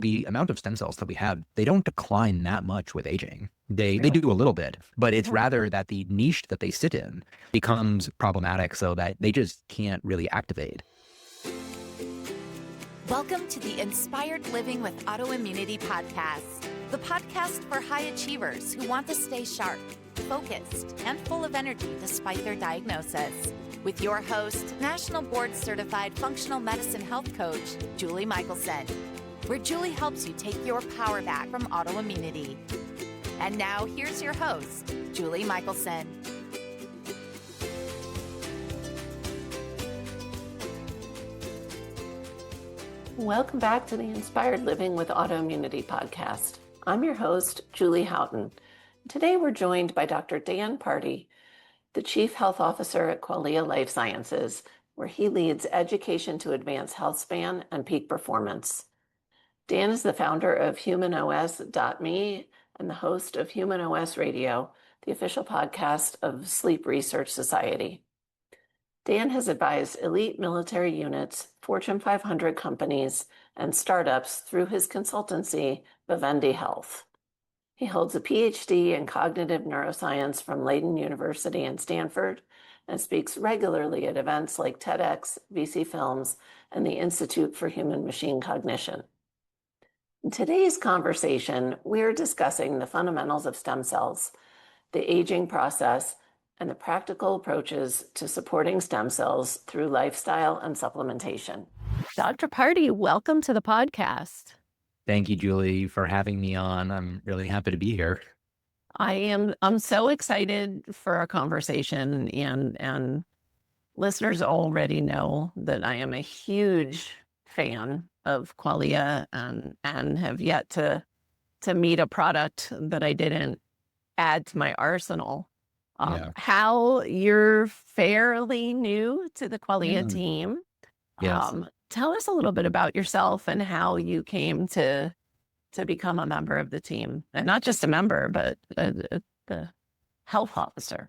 the amount of stem cells that we have, they don't decline that much with aging. They do a little bit, but it's rather that the niche that they sit in becomes problematic so that they just can't really activate. Welcome to the Inspired Living with Autoimmunity podcast, the podcast for high achievers who want to stay sharp, focused, and full of energy despite their diagnosis. With your host, National Board Certified Functional Medicine Health Coach, Julie Michelson, where Julie helps you take your power back from autoimmunity. And now here's your host, Julie Michelson. Welcome back to the Inspired Living with Autoimmunity podcast. I'm your host, Julie Houghton. Today we're joined by Dr. Dan Pardi, the Chief Health Officer at Qualia Life Sciences, where he leads education to advance health span and peak performance. Dan is the founder of HumanOS.me and the host of HumanOS Radio, the official podcast of Sleep Research Society. Dan has advised elite military units, Fortune 500 companies, and startups through his consultancy, Vivendi Health. He holds a PhD in cognitive neuroscience from Leiden University in Stanford and speaks regularly at events like TEDx, VC Films, and the Institute for Human Machine Cognition. In today's conversation, we're discussing the fundamentals of stem cells, the aging process, and the practical approaches to supporting stem cells through lifestyle and supplementation. Dr. Pardi, welcome to the podcast. Thank you, Julie, for having me on. I'm really happy to be here. I'm so excited for our conversation, and listeners already know that I am a huge fan of Qualia and have yet to meet a product that I didn't add to my arsenal. How you're fairly new to the Qualia team. Yes. Tell us a little bit about yourself and how you came to become a member of the team, and not just a member, but the health officer.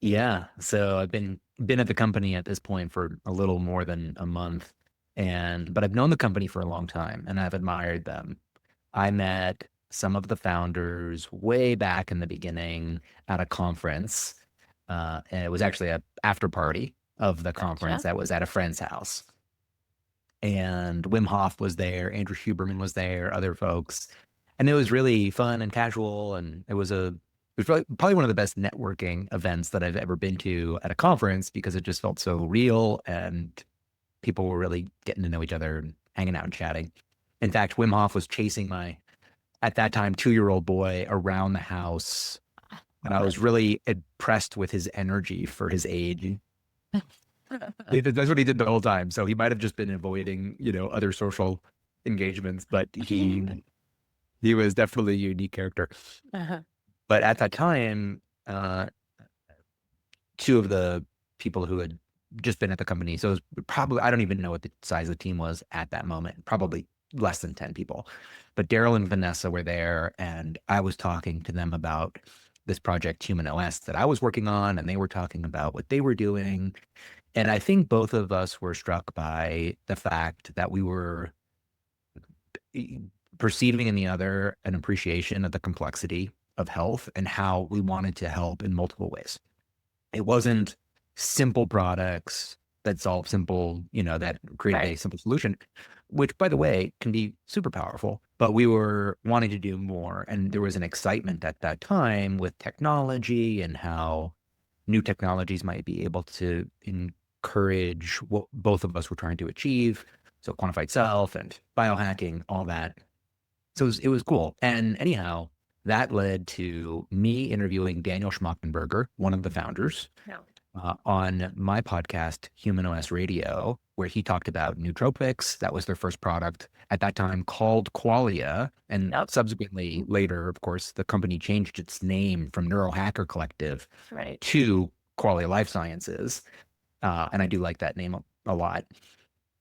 Yeah. So I've been at the company at this point for a little more than a month, but I've known the company for a long time and I've admired them. I met some of the founders way back in the beginning at a conference. And it was actually an after party of the conference that was at a friend's house. And Wim Hof was there, Andrew Huberman was there, other folks. And it was really fun and casual. And it was probably one of the best networking events that I've ever been to at a conference, because it just felt so real and people were really getting to know each other and hanging out and chatting. In fact, Wim Hof was chasing my, at that time, 2-year-old boy around the house. And I was really impressed with his energy for his age. That's what he did the whole time. So he might have just been avoiding, other social engagements, but he was definitely a unique character. But at that time, two of the people who had just been at the company, so it was probably, I don't even know what the size of the team was at that moment, probably less than 10 people. But Daryl and Vanessa were there, and I was talking to them about this project HumanOS that I was working on, and they were talking about what they were doing. And I think both of us were struck by the fact that we were perceiving in the other an appreciation of the complexity of health and how we wanted to help in multiple ways. It wasn't simple products that solve simple, that create a simple solution, which, by the way, can be super powerful, but we were wanting to do more. And there was an excitement at that time with technology and how new technologies might be able to encourage what both of us were trying to achieve. So quantified self and biohacking, all that. So it was cool. And anyhow, that led to me interviewing Daniel Schmachtenberger, one of the founders, on my podcast, HumanOS Radio, where he talked about nootropics. That was their first product at that time, called Qualia. And subsequently, later, of course, the company changed its name from Neurohacker Collective to Qualia Life Sciences. And I do like that name a lot,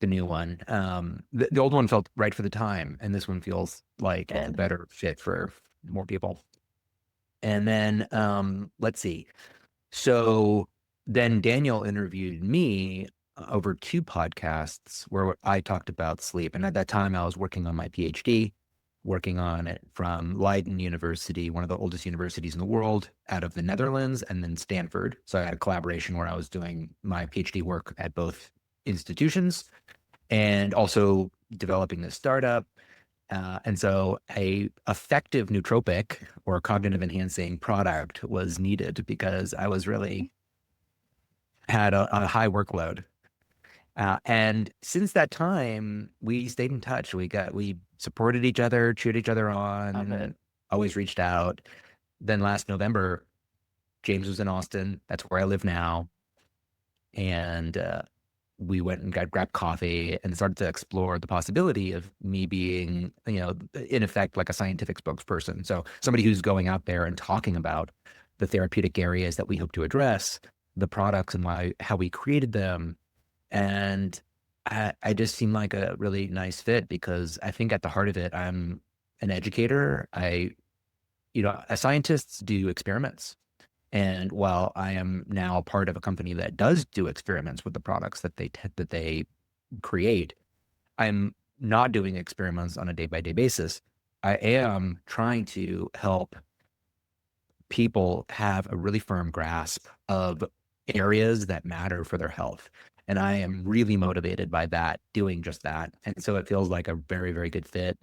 the new one. The old one felt right for the time, and this one feels like it's a better fit for more people. And then, let's see. So then Daniel interviewed me over 2 podcasts where I talked about sleep. And at that time, I was working on my PhD, working on it from Leiden University, one of the oldest universities in the world, out of the Netherlands, and then Stanford. So I had a collaboration where I was doing my PhD work at both institutions and also developing this startup. And so a effective nootropic or cognitive enhancing product was needed because I was really had a high workload. And since that time, we stayed in touch. We supported each other, cheered each other Love it. on, always reached out. Then last November, James was in Austin. That's where I live now. And we went and grabbed coffee and started to explore the possibility of me being, in effect, like a scientific spokesperson. So somebody who's going out there and talking about the therapeutic areas that we hope to address, the products and how we created them. And I just seem like a really nice fit because I think at the heart of it, I'm an educator. Scientists do experiments. And while I am now part of a company that does do experiments with the products that they create, I'm not doing experiments on a day-by-day basis. I am trying to help people have a really firm grasp of areas that matter for their health. And I am really motivated by that, doing just that. And so it feels like a very, very good fit.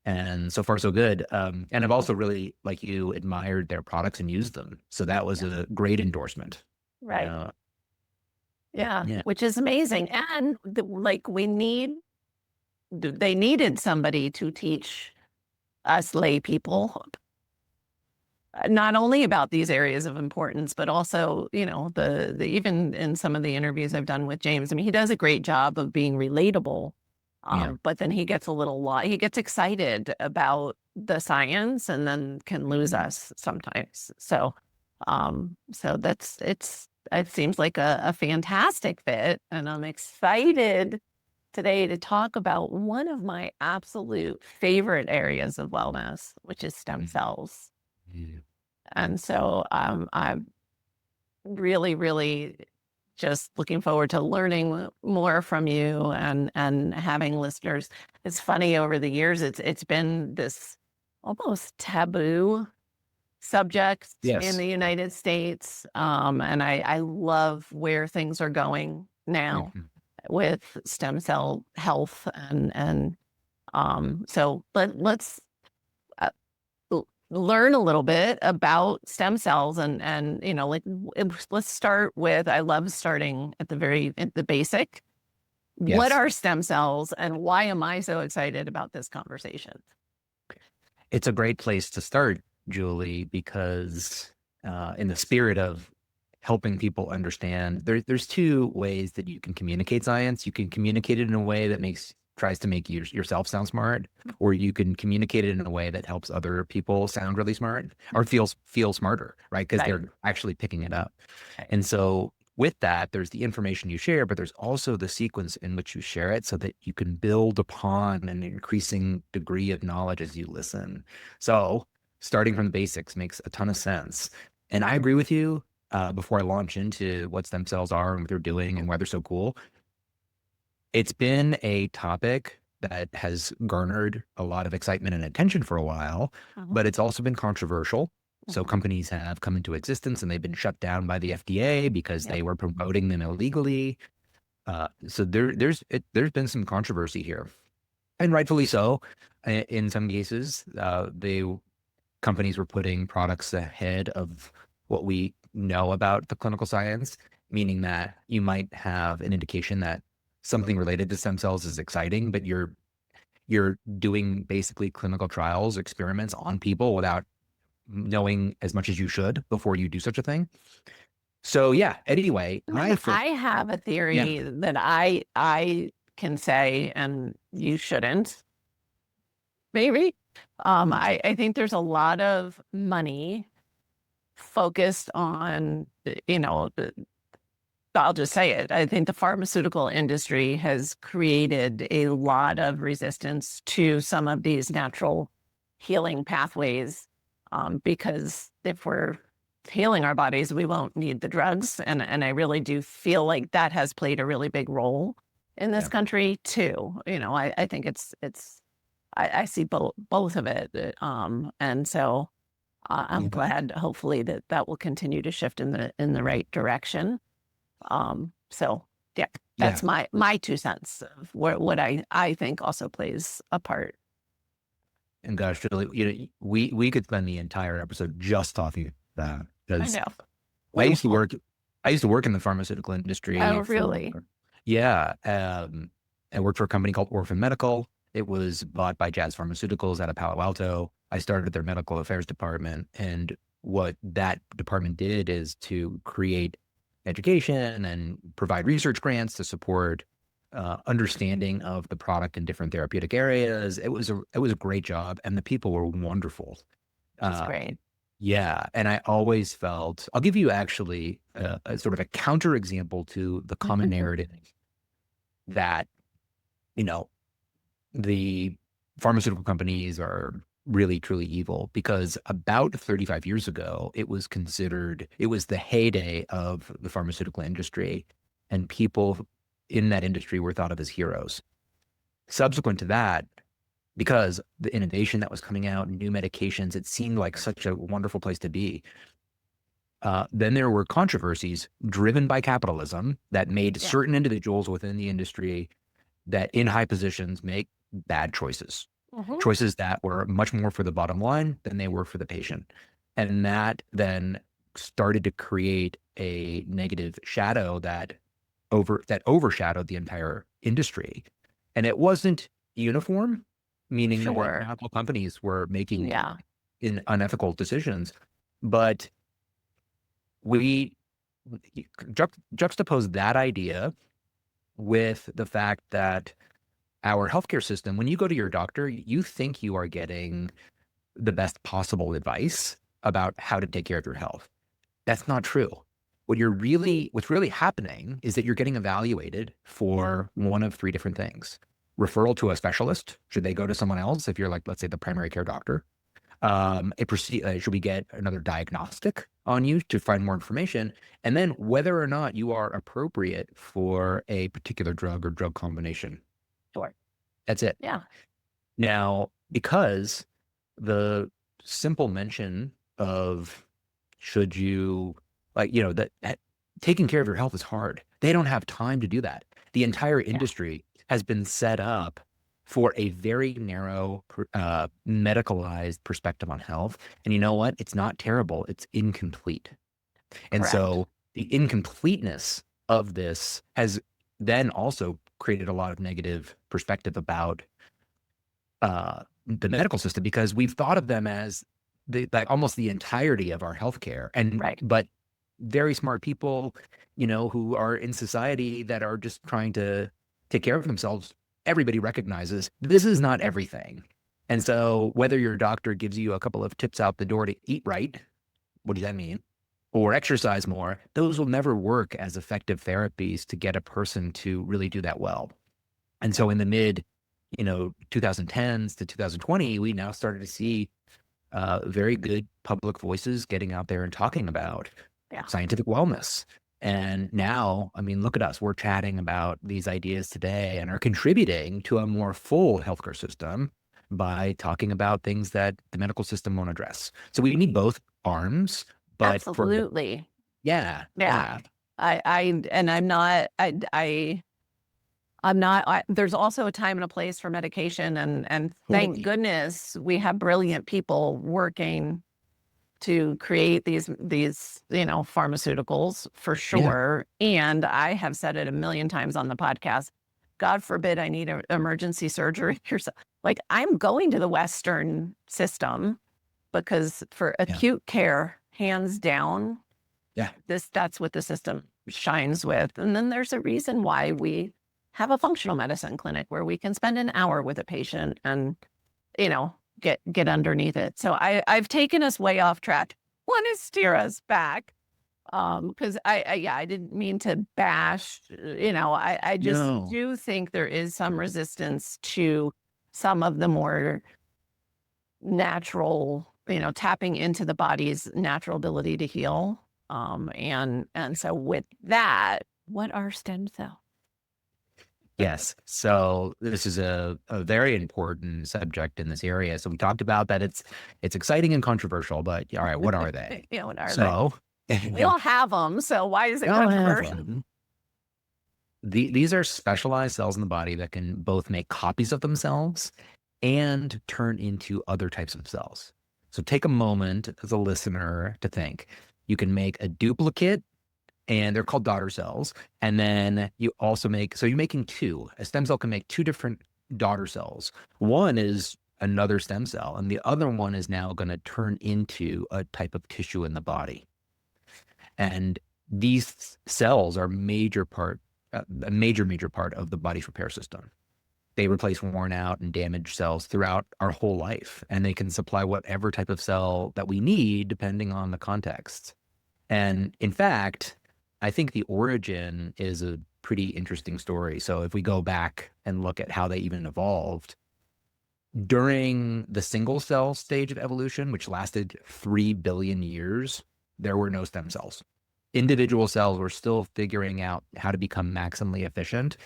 And so far, so good. And I've also really, like you, admired their products and used them. So that was a great endorsement. Right. Yeah, Yeah. which is amazing. And they needed somebody to teach us lay people not only about these areas of importance, but also, the even in some of the interviews I've done with James, I mean, he does a great job of being relatable. But then he gets he gets excited about the science and then can lose us sometimes. So, it seems like a fantastic fit, and I'm excited today to talk about one of my absolute favorite areas of wellness, which is stem cells. Yeah. And so, I'm really, really just looking forward to learning more from you and having listeners. It's funny, over the years, it's been this almost taboo subject in Yes. the United States. And I love where things are going now Mhm. with stem cell health. So let's learn a little bit about stem cells and let's start with, I love starting at the basic. What Yes. are stem cells and why am I so excited about this conversation? It's a great place to start, Julie, because in the spirit of helping people understand, there's 2 ways that you can communicate science. You can communicate it in a way that tries to make yourself sound smart, or you can communicate it in a way that helps other people sound really smart or feel smarter, right? Because they're actually picking it up. And so with that, there's the information you share, but there's also the sequence in which you share it so that you can build upon an increasing degree of knowledge as you listen. So starting from the basics makes a ton of sense. And I agree with you. Before I launch into what stem cells are and what they're doing and why they're so cool, it's been a topic that has garnered a lot of excitement and attention for a while, but it's also been controversial. So companies have come into existence and they've been shut down by the FDA because they were promoting them illegally. So there's been some controversy here, and rightfully so. In some cases, the companies were putting products ahead of what we know about the clinical science, meaning that you might have an indication that something related to stem cells is exciting, but you're doing basically clinical trials, experiments on people without knowing as much as you should before you do such a thing. So yeah, anyway, I have a theory that I can say, and you shouldn't, maybe. I think there's a lot of money focused on, I'll just say it. I think the pharmaceutical industry has created a lot of resistance to some of these natural healing pathways, because if we're healing our bodies, we won't need the drugs. And I really do feel like that has played a really big role in this country too. I think I see both of it. And so I'm glad, hopefully, that will continue to shift in the right direction. So yeah, that's my 2 cents of what I think also plays a part. And gosh, Julie, we could spend the entire episode just talking about that. I know. I used to work in the pharmaceutical industry. Oh, really? Yeah. I worked for a company called Orphan Medical. It was bought by Jazz Pharmaceuticals out of Palo Alto. I started their medical affairs department. And what that department did is to create education and provide research grants to support understanding of the product in different therapeutic areas. It was a great job, and the people were wonderful. That's great. Yeah. And I always felt, I'll give you actually a sort of a counter example to the common narrative that, the pharmaceutical companies are really, truly evil, because about 35 years ago, it was the heyday of the pharmaceutical industry, and people in that industry were thought of as heroes. Subsequent to that, because the innovation that was coming out, new medications, it seemed like such a wonderful place to be. Then there were controversies driven by capitalism that made certain individuals within the industry that in high positions make bad choices, choices that were much more for the bottom line than they were for the patient. And that then started to create a negative shadow that overshadowed the entire industry. And it wasn't uniform, meaning that medical companies were making unethical decisions. But we juxtapose that idea with the fact that our healthcare system, when you go to your doctor, you think you are getting the best possible advice about how to take care of your health. That's not true. What's really happening is that you're getting evaluated for one of 3 different things: referral to a specialist. Should they go to someone else if you're, like, let's say, the primary care doctor? Should we get another diagnostic on you to find more information? And then whether or not you are appropriate for a particular drug or drug combination. Sure. That's it. Yeah. Now, because the simple mention of should you, that taking care of your health is hard. They don't have time to do that. The entire industry has been set up for a very narrow, medicalized perspective on health. And you know what? It's not terrible. It's incomplete. And so the incompleteness of this has then also created a lot of negative perspective about the medical system, because we've thought of them as almost the entirety of our healthcare. And but very smart people, who are in society that are just trying to take care of themselves, everybody recognizes this is not everything. And so whether your doctor gives you a couple of tips out the door to eat right, what does that mean? Or exercise more, those will never work as effective therapies to get a person to really do that well. And so in the mid, 2010s to 2020, we now started to see very good public voices getting out there and talking about scientific wellness. And now, look at us. We're chatting about these ideas today and are contributing to a more full healthcare system by talking about things that the medical system won't address. So we need both arms. But absolutely. Yeah. I'm not, there's also a time and a place for medication, and thank goodness we have brilliant people working to create these pharmaceuticals, for sure. And I have said it a million times on the podcast, God forbid I need an emergency surgery. Like, I'm going to the Western system because for acute care, hands down, that's what the system shines with. And then there's a reason why we have a functional medicine clinic where we can spend an hour with a patient and, get underneath it. So I've taken us way off track. Want to steer us back. Because I didn't mean to bash, I just do think there is some resistance to some of the more natural tapping into the body's natural ability to heal. And so with that, what are stem cells? Yes. So this is a very important subject in this area. So we talked about that it's exciting and controversial, but all right, what are they? What are So they? We all have them. So why is it we all have controversial? them. These are specialized cells in the body that can both make copies of themselves and turn into other types of cells. So take a moment as a listener to think. You can make a duplicate, and they're called daughter cells. And then you also you're making two. A stem cell can make two different daughter cells. One is another stem cell, and the other one is now going to turn into a type of tissue in the body. And these cells are a major part of the body's repair system. They replace worn out and damaged cells throughout our whole life, and they can supply whatever type of cell that we need depending on the context. And in fact, I think the origin is a pretty interesting story. So if we go back and look at how they even evolved, during the single cell stage of evolution, which lasted 3 billion years, there were no stem cells. Individual cells were still figuring out how to become maximally efficient.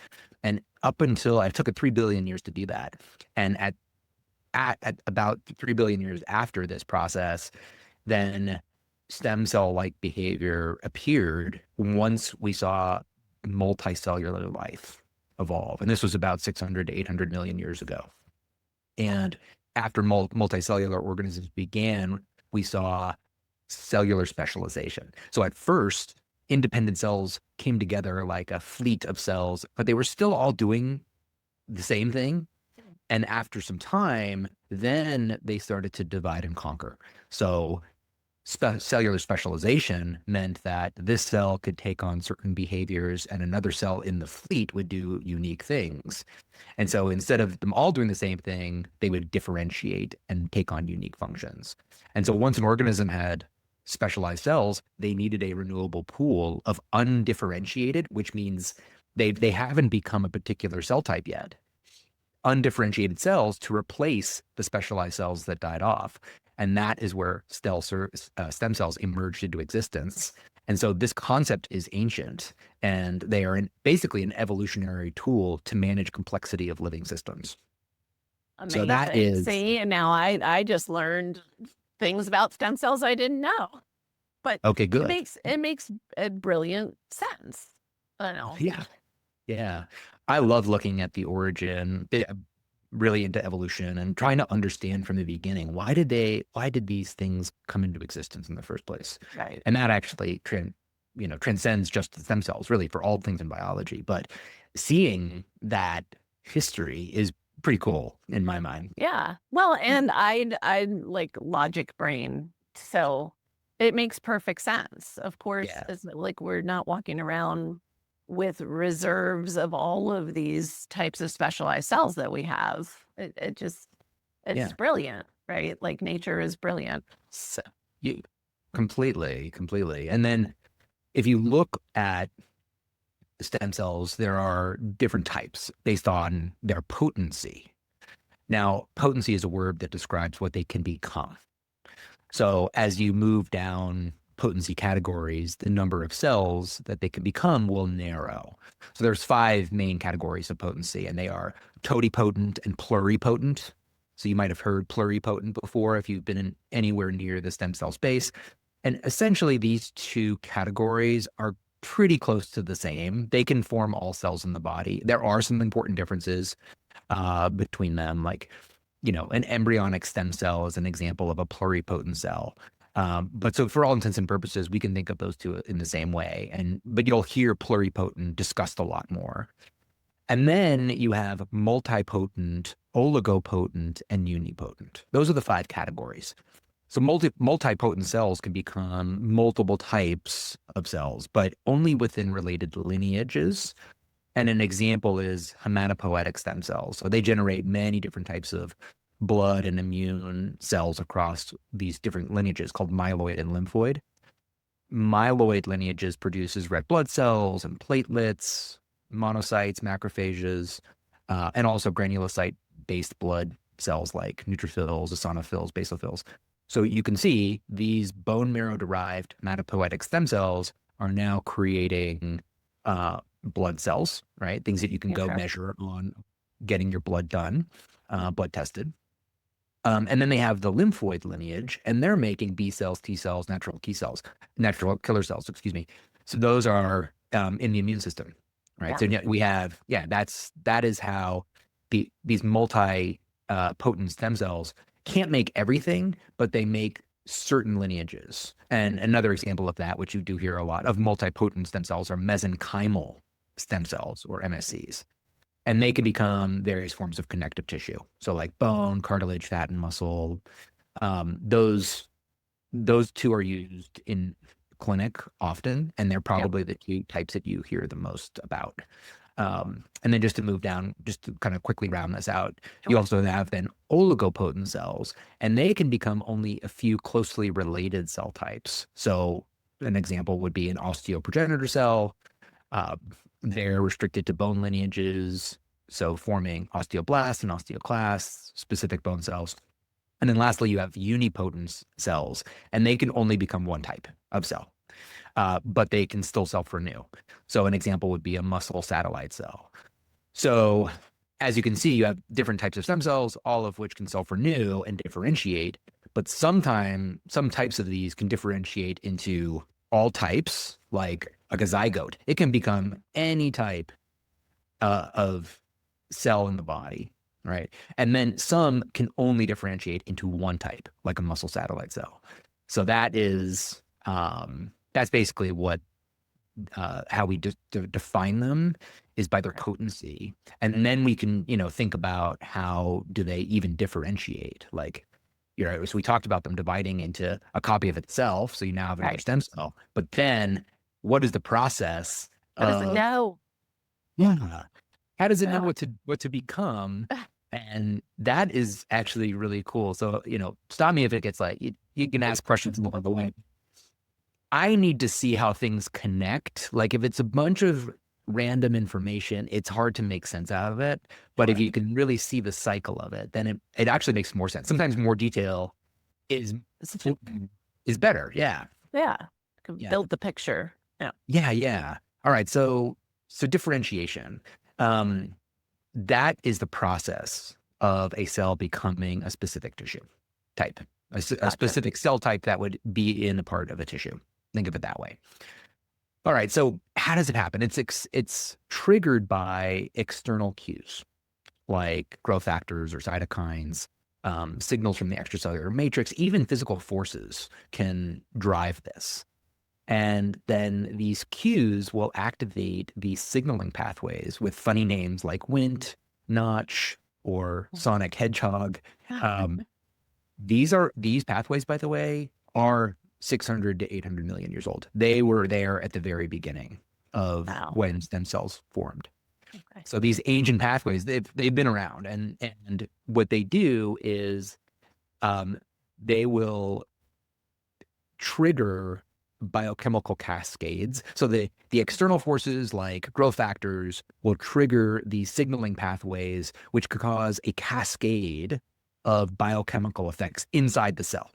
And up until it took 3 billion years to do that. And at about 3 billion years after this process, then stem cell-like behavior appeared once we saw multicellular life evolve. And this was about 600 to 800 million years ago. And after multicellular organisms began, we saw cellular specialization. So at first, independent cells came together like a fleet of cells, but they were still all doing the same thing. And after some time, then they started to divide and conquer. So cellular specialization meant that this cell could take on certain behaviors and another cell in the fleet would do unique things. And so instead of them all doing the same thing, they would differentiate and take on unique functions. And so once an organism had specialized cells, they needed a renewable pool of undifferentiated, which means they haven't become a particular cell type yet, undifferentiated cells to replace the specialized cells that died off. And that is where stem cells emerged into existence. And so this concept is ancient, and they are basically an evolutionary tool to manage complexity of living systems. Amazing. So that is. See, and now I just learned things about stem cells I didn't know. But okay, good. It makes a brilliant sense. I know. Yeah. I love looking at the origin, really into evolution and trying to understand from the beginning, why did these things come into existence in the first place? Right. And that actually transcends just the stem cells, really, for all things in biology. But seeing that history is pretty cool in my mind. Yeah. Well, and I like logic brain, so it makes perfect sense. Of course, it's like we're not walking around with reserves of all of these types of specialized cells that we have. It's brilliant, right? Like nature is brilliant. So completely. And then if you look at stem cells, there are different types based on their potency. Now, potency is a word that describes what they can become. So as you move down potency categories, the number of cells that they can become will narrow. So there's 5 main categories of potency, and they are totipotent and pluripotent. So you might have heard pluripotent before if you've been anywhere near the stem cell space. And essentially these two categories are pretty close to the same. They can form all cells in the body. There are some important differences between them, like, an embryonic stem cell is an example of a pluripotent cell. But so for all intents and purposes, we can think of those two in the same way. But you'll hear pluripotent discussed a lot more. And then you have multipotent, oligopotent, and unipotent. Those are the 5 categories. So multipotent cells can become multiple types of cells, but only within related lineages. And an example is hematopoietic stem cells. So they generate many different types of blood and immune cells across these different lineages called myeloid and lymphoid. Myeloid lineages produces red blood cells and platelets, monocytes, macrophages, and also granulocyte-based blood cells like neutrophils, eosinophils, basophils. So you can see these bone marrow derived hematopoietic stem cells are now creating blood cells, right? Things that you can go measure on getting your blood done, blood tested. And then they have the lymphoid lineage, and they're making B cells, T cells, natural killer cells, excuse me. So those are in the immune system, right? So we have, that is how these multi potent stem cells can't make everything, but they make certain lineages. And another example of that, which you do hear a lot of multipotent stem cells, are mesenchymal stem cells, or MSCs. And they can become various forms of connective tissue. So like bone, cartilage, fat, and muscle. Those two are used in clinic often, and they're probably the two types that you hear the most about. And then just to move down, just to kind of quickly round this out, you also have then oligopotent cells, and they can become only a few closely related cell types. So an example would be an osteoprogenitor cell. They're restricted to bone lineages, so forming osteoblasts and osteoclasts, specific bone cells. And then lastly, you have unipotent cells, and they can only become one type of cell, but they can still self-renew. So an example would be a muscle satellite cell. So as you can see, you have different types of stem cells, all of which can self-renew and differentiate, but sometimes some types of these can differentiate into all types, like a zygote. It can become any type of cell in the body, right? And then some can only differentiate into one type, like a muscle satellite cell. So that is, that's basically what, how we define them, is by their potency. And then we can, think about how do they even differentiate? Like, so we talked about them dividing into a copy of itself. So you now have another stem cell, but then what is the process? How does it know? Yeah. How does it know what to become? And that is actually really cool. So, stop me if it gets like, you can ask questions along the way. I need to see how things connect. Like if it's a bunch of random information, it's hard to make sense out of it. But if you can really see the cycle of it, then it actually makes more sense. Sometimes more detail is better. Yeah. Yeah. Build the picture. Yeah. All right. So differentiation, that is the process of a cell becoming a specific tissue type, a specific cell type that would be in a part of a tissue. Think of it that way. All right. So how does it happen? It's triggered by external cues like growth factors or cytokines, signals from the extracellular matrix, even physical forces can drive this. And then these cues will activate these signaling pathways with funny names like Wnt, Notch, or Sonic Hedgehog. These pathways, by the way, are 600 to 800 million years old. They were there at the very beginning of when stem cells formed. Okay. So these ancient pathways, they've been around, and what they do is they will trigger biochemical cascades. So the external forces like growth factors will trigger these signaling pathways, which could cause a cascade of biochemical effects inside the cell.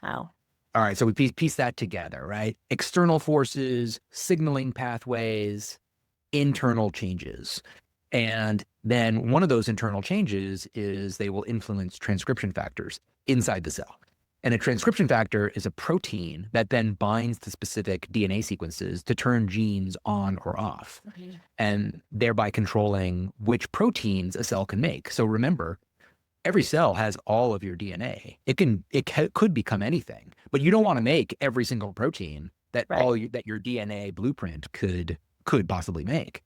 Wow. All right, so we piece that together, right? External forces, signaling pathways, internal changes. And then one of those internal changes is they will influence transcription factors inside the cell. And a transcription factor is a protein that then binds to specific DNA sequences to turn genes on or off, and thereby controlling which proteins a cell can make. So remember, every cell has all of your DNA. It could become anything, but you don't want to make every single protein that that your DNA blueprint could possibly make.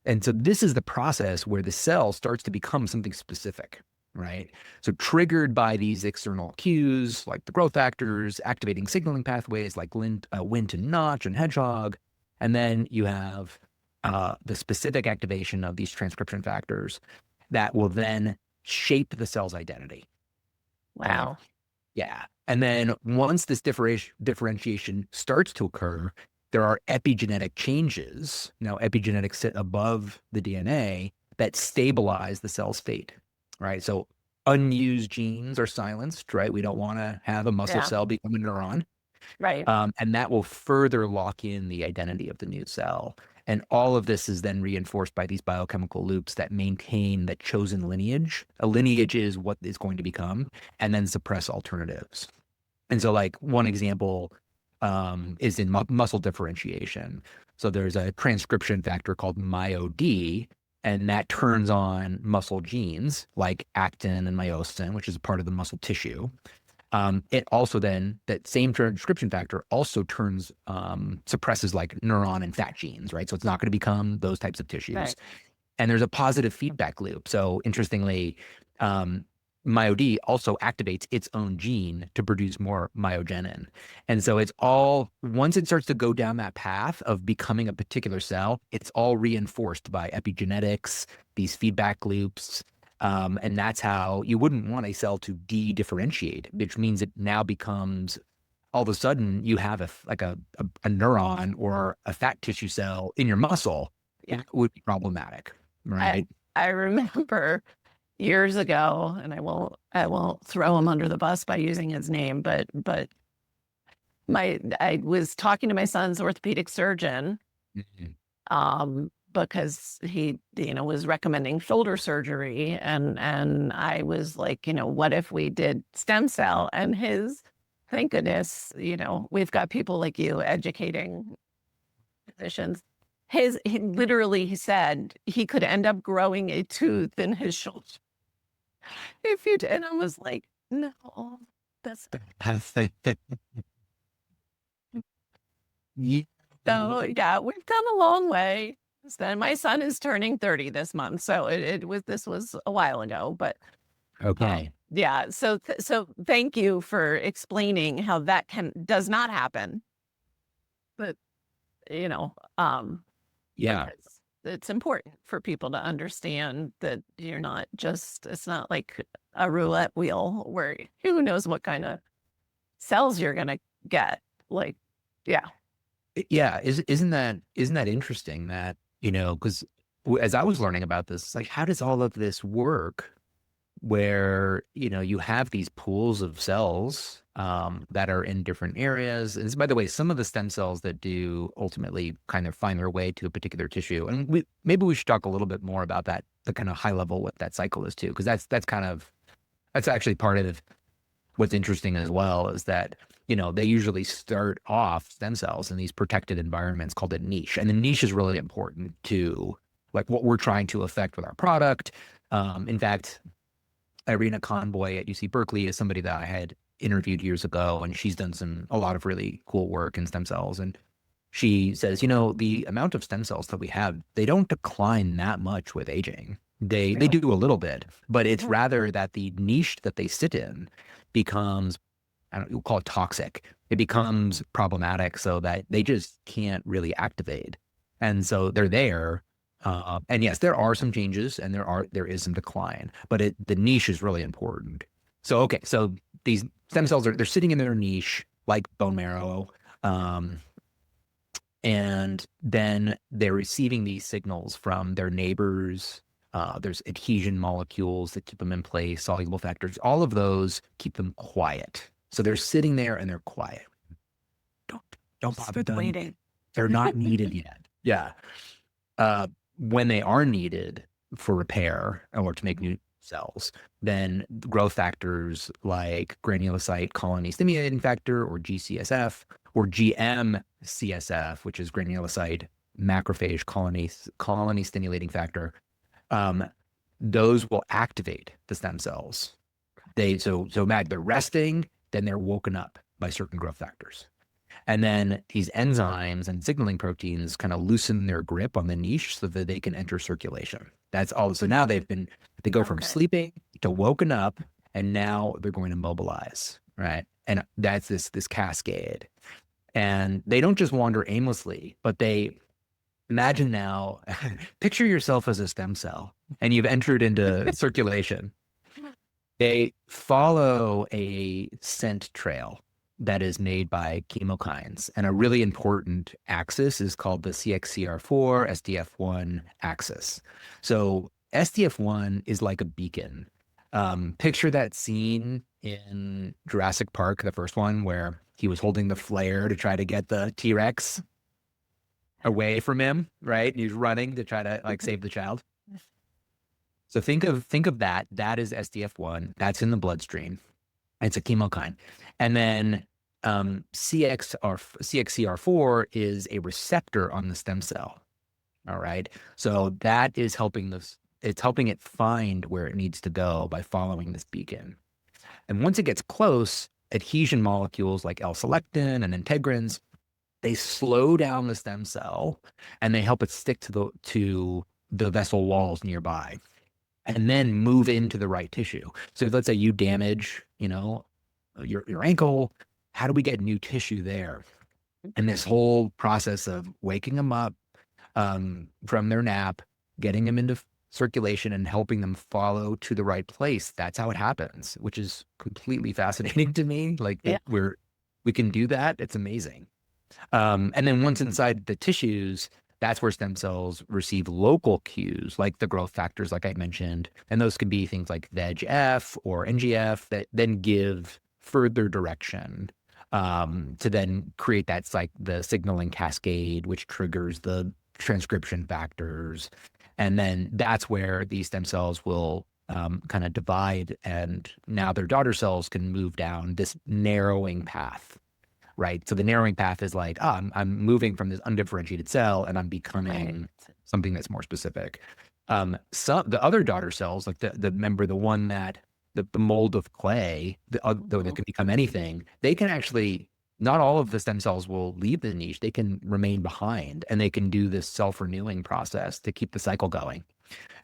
And so this is the process where the cell starts to become something specific, right? So triggered by these external cues, like the growth factors, activating signaling pathways like Wnt and Notch and Hedgehog. And then you have the specific activation of these transcription factors that will then shape the cell's identity. Wow. Yeah. And then once this differentiation starts to occur, there are epigenetic changes. Now, epigenetics sit above the DNA that stabilize the cell's fate, right? So unused genes are silenced, right? We don't want to have a muscle Yeah. cell become a neuron. Right. And that will further lock in the identity of the new cell. And all of this is then reinforced by these biochemical loops that maintain the chosen lineage. A lineage is what is going to become, and then suppress alternatives. And so, like, one example is in muscle differentiation. So there's a transcription factor called MyoD, and that turns on muscle genes like actin and myosin, which is a part of the muscle tissue. It also then, that same transcription factor also suppresses like neuron and fat genes, right? So it's not going to become those types of tissues. Right. And there's a positive feedback loop. So interestingly, MyoD also activates its own gene to produce more myogenin. And so it's all, once it starts to go down that path of becoming a particular cell, it's all reinforced by epigenetics, these feedback loops. And that's how you wouldn't want a cell to de-differentiate, which means it now becomes, all of a sudden you have a neuron or a fat tissue cell in your muscle. Yeah. That would be problematic, right? I remember years ago, and I won't throw him under the bus by using his name, but I was talking to my son's orthopedic surgeon, because he, was recommending shoulder surgery, and I was like, what if we did stem cell? And thank goodness, we've got people like you educating physicians. He literally said he could end up growing a tooth in his shoulder if you did. And I was like, no, that's so, yeah, we've come a long way. Then my son is turning 30 this month, so this was a while ago, but Okay. yeah. So thank you for explaining how that does not happen, but Yeah. because it's important for people to understand that you're not just, it's not like a roulette wheel where who knows what kind of cells you're gonna get. Like, yeah. Yeah. Isn't that interesting that, because as I was learning about this, it's like, how does all of this work where, you have these pools of cells that are in different areas? And by the way, some of the stem cells that do ultimately kind of find their way to a particular tissue. And maybe we should talk a little bit more about that, the kind of high level, what that cycle is too, because that's actually part of what's interesting as well, is that, they usually start off stem cells in these protected environments called a niche. And the niche is really important to like what we're trying to affect with our product. In fact, Irina Conboy at UC Berkeley is somebody that I had interviewed years ago, and she's done a lot of really cool work in stem cells. And she says, the amount of stem cells that we have, they don't decline that much with aging. They do a little bit, but it's rather that the niche that they sit in becomes, we'll call it toxic. It becomes problematic so that they just can't really activate. And so they're there. And yes, there are some changes and there is some decline, but the niche is really important. So, okay. So these stem cells they're sitting in their niche like bone marrow. And then they're receiving these signals from their neighbors. There's adhesion molecules that keep them in place, soluble factors, all of those keep them quiet. So they're sitting there and they're quiet. Don't bother them. Waiting. They're not needed yet. Yeah. When they are needed for repair or to make new cells, then growth factors like granulocyte colony stimulating factor or GCSF or GM-CSF, which is granulocyte macrophage colony stimulating factor, those will activate the stem cells. So they're resting, then they're woken up by certain growth factors. And then these enzymes and signaling proteins kind of loosen their grip on the niche so that they can enter circulation. That's all. So now they go from sleeping to woken up, and now they're going to mobilize, right? And that's this cascade. And they don't just wander aimlessly, but they imagine now, picture yourself as a stem cell and you've entered into circulation. They follow a scent trail that is made by chemokines. And a really important axis is called the CXCR4 SDF1 axis. So SDF1 is like a beacon. Picture that scene in Jurassic Park, the first one, where he was holding the flare to try to get the T-Rex away from him, right? And he's running to try to like save the child. So think of that. That is SDF1. That's in the bloodstream. It's a chemokine. And then CXCR4 is a receptor on the stem cell. All right. So that is helping it's helping it find where it needs to go by following this beacon. And once it gets close, adhesion molecules like L-selectin and integrins, they slow down the stem cell and they help it stick to the vessel walls nearby and then move into the right tissue. So let's say you damage, your ankle, how do we get new tissue there? And this whole process of waking them up from their nap, getting them into circulation and helping them follow to the right place. That's how it happens, which is completely fascinating to me. Like we can do that. It's amazing. And then once inside the tissues, that's where stem cells receive local cues, like the growth factors, like I mentioned. And those could be things like VEGF or NGF that then give further direction to then create the signaling cascade, which triggers the transcription factors. And then that's where these stem cells will kind of divide, and now their daughter cells can move down this narrowing path, right? So the narrowing path is like, I'm moving from this undifferentiated cell and I'm becoming something that's more specific. The other daughter cells, like the one that the mold of clay, that can become anything, they can actually, not all of the stem cells will leave the niche. They can remain behind and they can do this self-renewing process to keep the cycle going.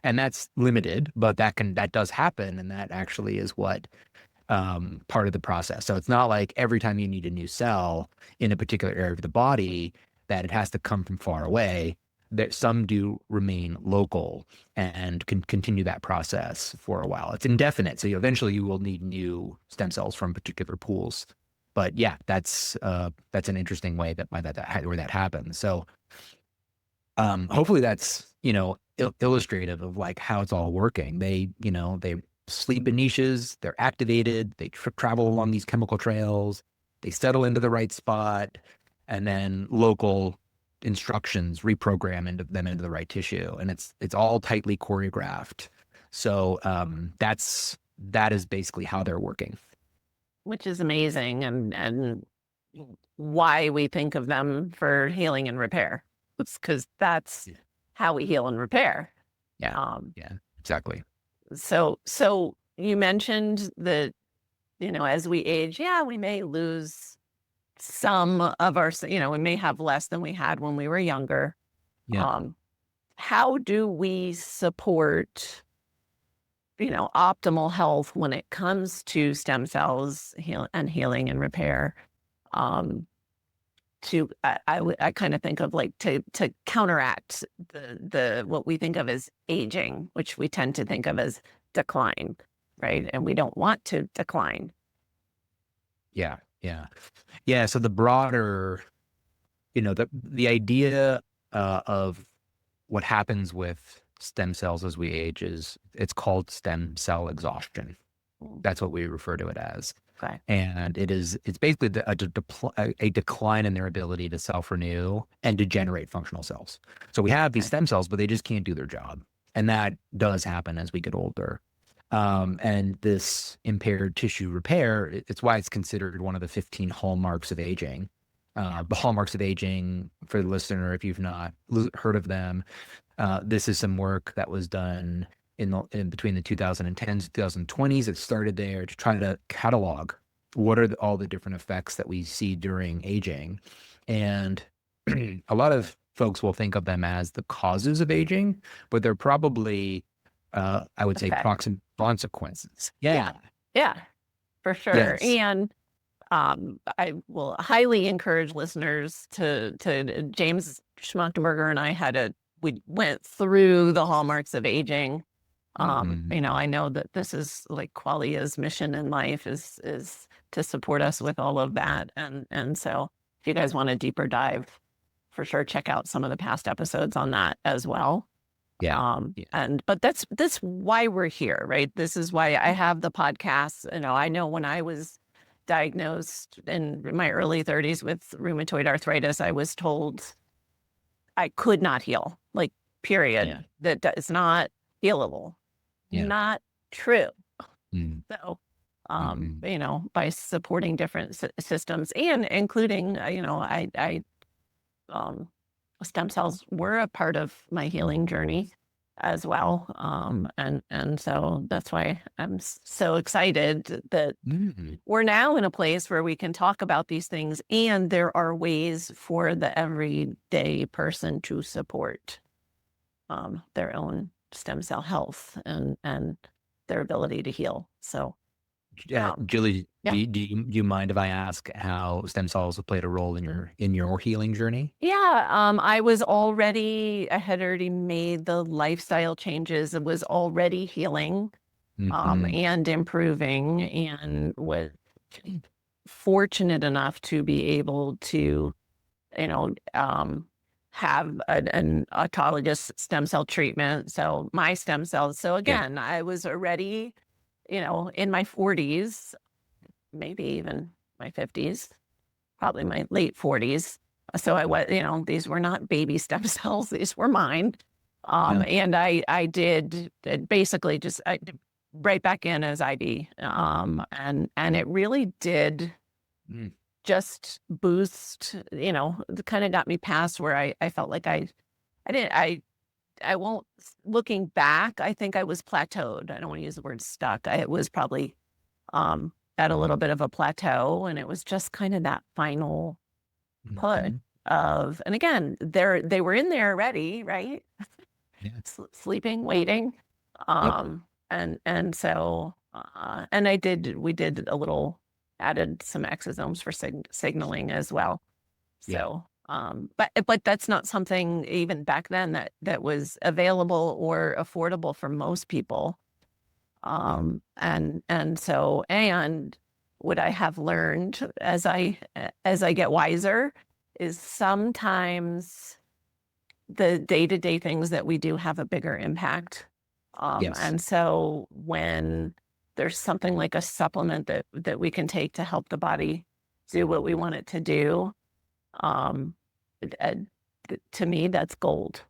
And that's limited, but that does happen. And that actually is what part of the process. So it's not like every time you need a new cell in a particular area of the body that it has to come from far away. That some do remain local and can continue that process for a while. It's indefinite. So eventually you will need new stem cells from particular pools. But yeah, that's an interesting way where that happens. So hopefully that's, illustrative of like how it's all working. They sleep in niches, they're activated, they travel along these chemical trails, they settle into the right spot, and then local instructions reprogram them into the right tissue. And it's all tightly choreographed. So that is basically how they're working. Which is amazing, and why we think of them for healing and repair. It's because that's how we heal and repair. Yeah, exactly. So you mentioned that, as we age, we may lose some of our, we may have less than we had when we were younger. Yeah. How do we support, optimal health when it comes to stem cells healing and repair? I kind of think of like to counteract the what we think of as aging, which we tend to think of as decline, right? And we don't want to decline. Yeah. So the broader, the idea of what happens with stem cells as we age it's called stem cell exhaustion. That's what we refer to it as. Okay. And it's basically a decline in their ability to self-renew and to generate functional cells. So we have these stem cells, but they just can't do their job. And that does happen as we get older. And this impaired tissue repair, it's why it's considered one of the 15 hallmarks of aging. The hallmarks of aging, for the listener, if you've not heard of them, this is some work that was done in between the 2010s, 2020s. It started there to try to catalog what are all the different effects that we see during aging. And a lot of folks will think of them as the causes of aging, but they're probably, I would say, proximate consequences. Yeah, for sure. Yes. And I will highly encourage listeners to James Schmachtenberger and I we went through the hallmarks of aging. I know that this is like Qualia's mission in life is to support us with all of that. And so if you guys want a deeper dive, for sure, check out some of the past episodes on that as well. Yeah. But that's why we're here, right? This is why I have the podcast. I know when I was diagnosed in my early 30s with rheumatoid arthritis, I was told I could not heal, like, period. Yeah. That is not healable. Yeah. Not true. Mm. So, Mhm. by supporting different systems and including, um, stem cells were a part of my healing journey as well. And so that's why I'm so excited that Mhm. we're now in a place where we can talk about these things, and there are ways for the everyday person to support their own stem cell health and their ability to heal. So, Julie, yeah. do you mind if I ask how stem cells have played a role in your healing journey? Yeah, I had already made the lifestyle changes. It was already healing, Mhm. and improving, and was fortunate enough to be able to, you know, um, have an autologous stem cell treatment. So my stem cells. So Yeah. again, I was already, in my 40s, maybe even my 50s, probably my late 40s. So I was, these were not baby stem cells; these were mine. Yeah. And I did basically just right back in as IV, and it really did Mm. just boost. It kind of got me past where I felt like I didn't I won't. Looking back, I think I was plateaued. I don't want to use the word stuck. It was probably at a little bit of a plateau, and it was just kind of that final put Mhm. of, and again, they were in there ready, right? Yeah. Sleeping, waiting. Yep. And so, and we did a little, added some exosomes for signaling as well. Yeah. So, but that's not something even back then that was available or affordable for most people. Yeah. And so, and what I have learned as I get wiser is sometimes the day-to-day things that we do have a bigger impact. Yes. And so when there's something like a supplement that we can take to help the body do what we want it to do, um, uh, to me, that's gold.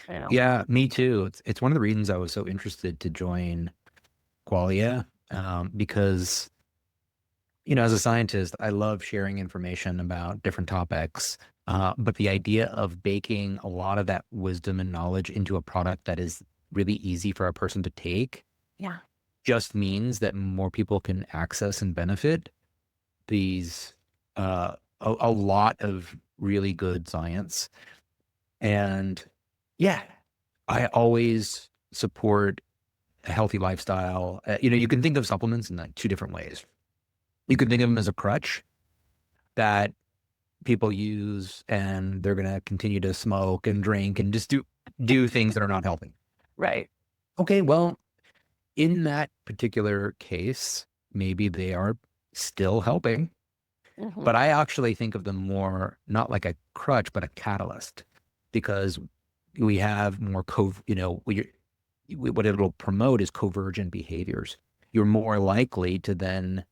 You know? Yeah, me too. It's one of the reasons I was so interested to join Qualia, because as a scientist, I love sharing information about different topics. But the idea of baking a lot of that wisdom and knowledge into a product that is really easy for a person to take Yeah. just means that more people can access and benefit these a lot of really good science. And yeah, I always support a healthy lifestyle. You can think of supplements in like two different ways. You can think of them as a crutch that people use and they're going to continue to smoke and drink and just do things that are not helping. Right. Okay, well, in that particular case, maybe they are still helping, Hmm. but I actually think of them more not like a crutch, but a catalyst because we have more what it'll promote is convergent behaviors. You're more likely to then,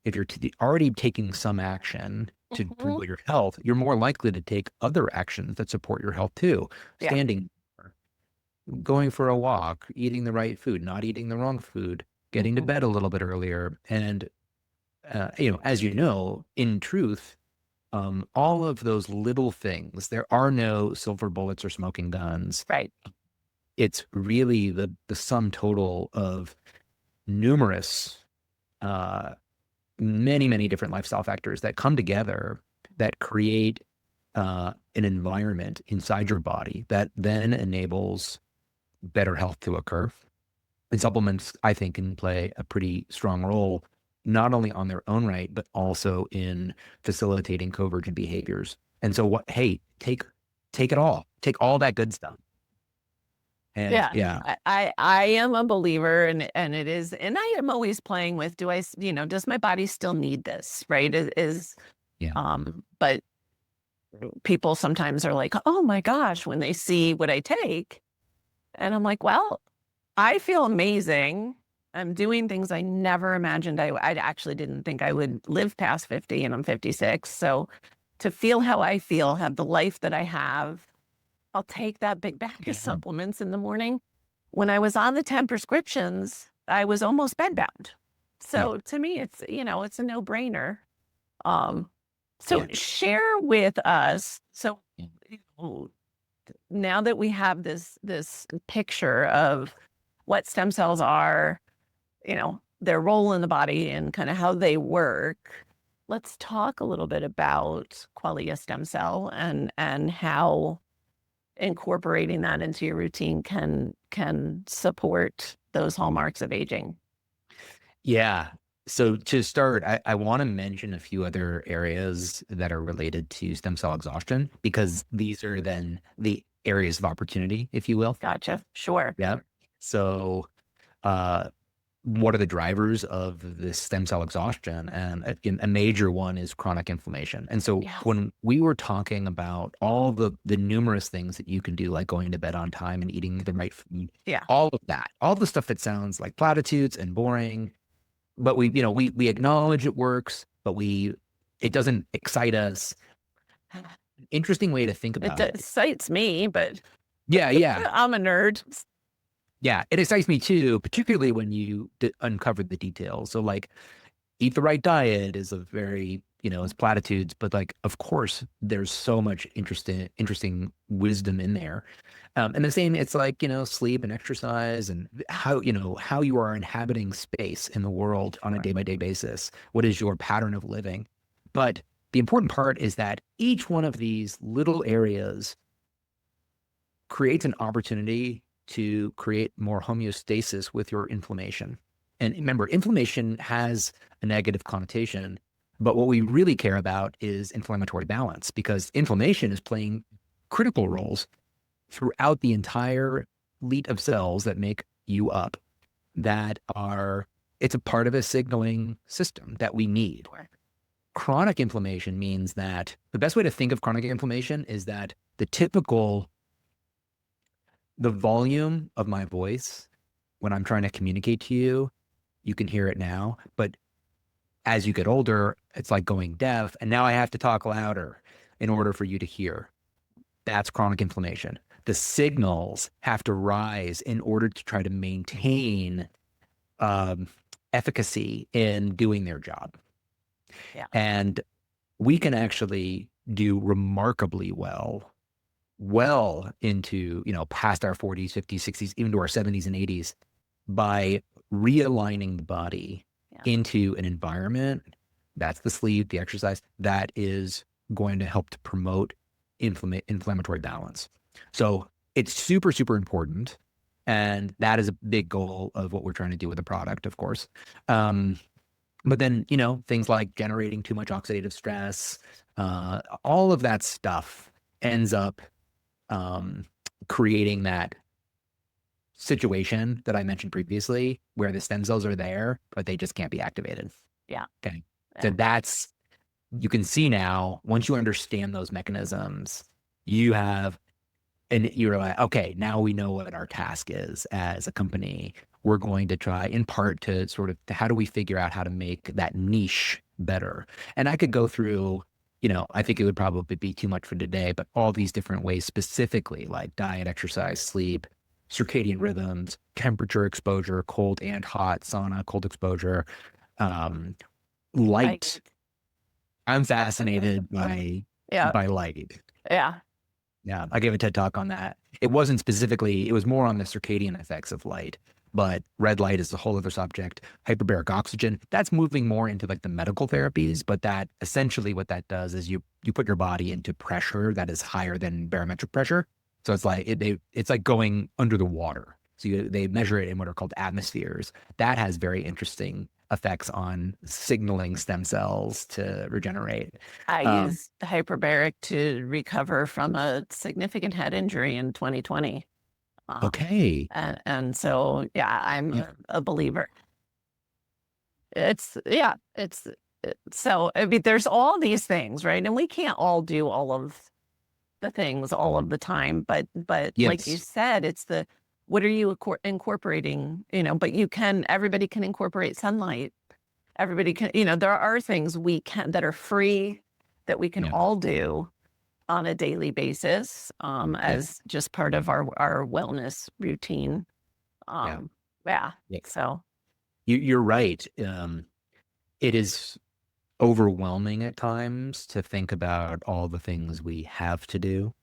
if you're already taking some action to Hmm. promote your health, you're more likely to take other actions that support your health too. Yeah. Standing, more, going for a walk, eating the right food, not eating the wrong food, getting to Hmm. bed a little bit earlier. And, as you know, in truth, all of those little things, there are no silver bullets or smoking guns. Right. It's really the sum total of numerous, uh, many, many different lifestyle factors that come together that create an environment inside your body that then enables better health to occur. And supplements, I think, can play a pretty strong role, not only on their own right, but also in facilitating convergent behaviors. And so hey, take it all. Take all that good stuff. And Yeah. yeah, I am a believer, and it is, and I am always playing with, does my body still need this? Right. yeah, But people sometimes are like, oh my gosh, when they see what I take, And I'm like, well, I feel amazing. I'm doing things I never imagined I actually didn't think I would live past 50, and I'm 56. So to feel how I feel, have the life that I have, I'll take that big bag of supplements in the morning. When I was on the 10 prescriptions, I was almost bedbound. So to me, it's a no-brainer. Um, so share with us. So now that we have this picture of what stem cells are, their role in the body and kind of how they work, let's talk a little bit about Qualia stem cell and how incorporating that into your routine can support those hallmarks of aging. Yeah. So to start, I want to mention a few other areas that are related to stem cell exhaustion, because these are then the areas of opportunity, if you will. Gotcha. Sure. Yeah. So, what are the drivers of this stem cell exhaustion? And a major one is chronic inflammation. And so when we were talking about all the numerous things that you can do, like going to bed on time and eating the right food, all of that, all the stuff that sounds like platitudes and boring, but we acknowledge it works, but it doesn't excite us. Interesting way to think about it. It excites me, but yeah, I'm a nerd. Yeah, it excites me too, particularly when you uncover the details. So like, eat the right diet is a very, it's platitudes, but like, of course, there's so much interesting wisdom in there. And the same, it's like, sleep and exercise and how you are inhabiting space in the world on a day-by-day basis. What is your pattern of living? But the important part is that each one of these little areas creates an opportunity to create more homeostasis with your inflammation. And remember, inflammation has a negative connotation, but what we really care about is inflammatory balance, because inflammation is playing critical roles throughout the entire fleet of cells that make you up, it's a part of a signaling system that we need. Chronic inflammation means that the best way to think of chronic inflammation is that the volume of my voice when I'm trying to communicate to you, you can hear it now, but as you get older, it's like going deaf, and now I have to talk louder in order for you to hear. That's chronic inflammation. The signals have to rise in order to try to maintain efficacy in doing their job. Yeah. And we can actually do remarkably well into, past our 40s, 50s, 60s, even to our 70s and 80s by realigning the body into an environment, that's the sleep, the exercise, that is going to help to promote inflammatory balance. So it's super, super important. And that is a big goal of what we're trying to do with the product, of course. But then, things like generating too much oxidative stress, all of that stuff ends up creating that situation that I mentioned previously, where the stem cells are there, but they just can't be activated. Yeah. Okay. So you can see now, once you understand those mechanisms, you're like, okay, now we know what our task is as a company. We're going to try, in part, to how do we figure out how to make that niche better? And I could go through, I think it would probably be too much for today, but all these different ways, specifically like diet, exercise, sleep, circadian rhythms, temperature exposure, cold and hot, sauna, cold exposure, light. I'm fascinated by light. Yeah. Yeah. I gave a TED talk on that. It wasn't it was more on the circadian effects of light, but red light is a whole other subject. Hyperbaric oxygen, that's moving more into like the medical therapies, but that essentially what that does is you put your body into pressure that is higher than barometric pressure. So it's like it's like going under the water. So they measure it in what are called atmospheres. That has very interesting effects on signaling stem cells to regenerate. I used hyperbaric to recover from a significant head injury in 2020. Okay. And so, I'm a believer. So, I mean, there's all these things, right? And we can't all do all of the things all of the time, but like you said, it's what are you incorporating, but everybody can incorporate sunlight. Everybody can, there are things that are free that we can all do on a daily basis, as just part of our wellness routine. Yeah. So you're right. It is overwhelming at times to think about all the things we have to do.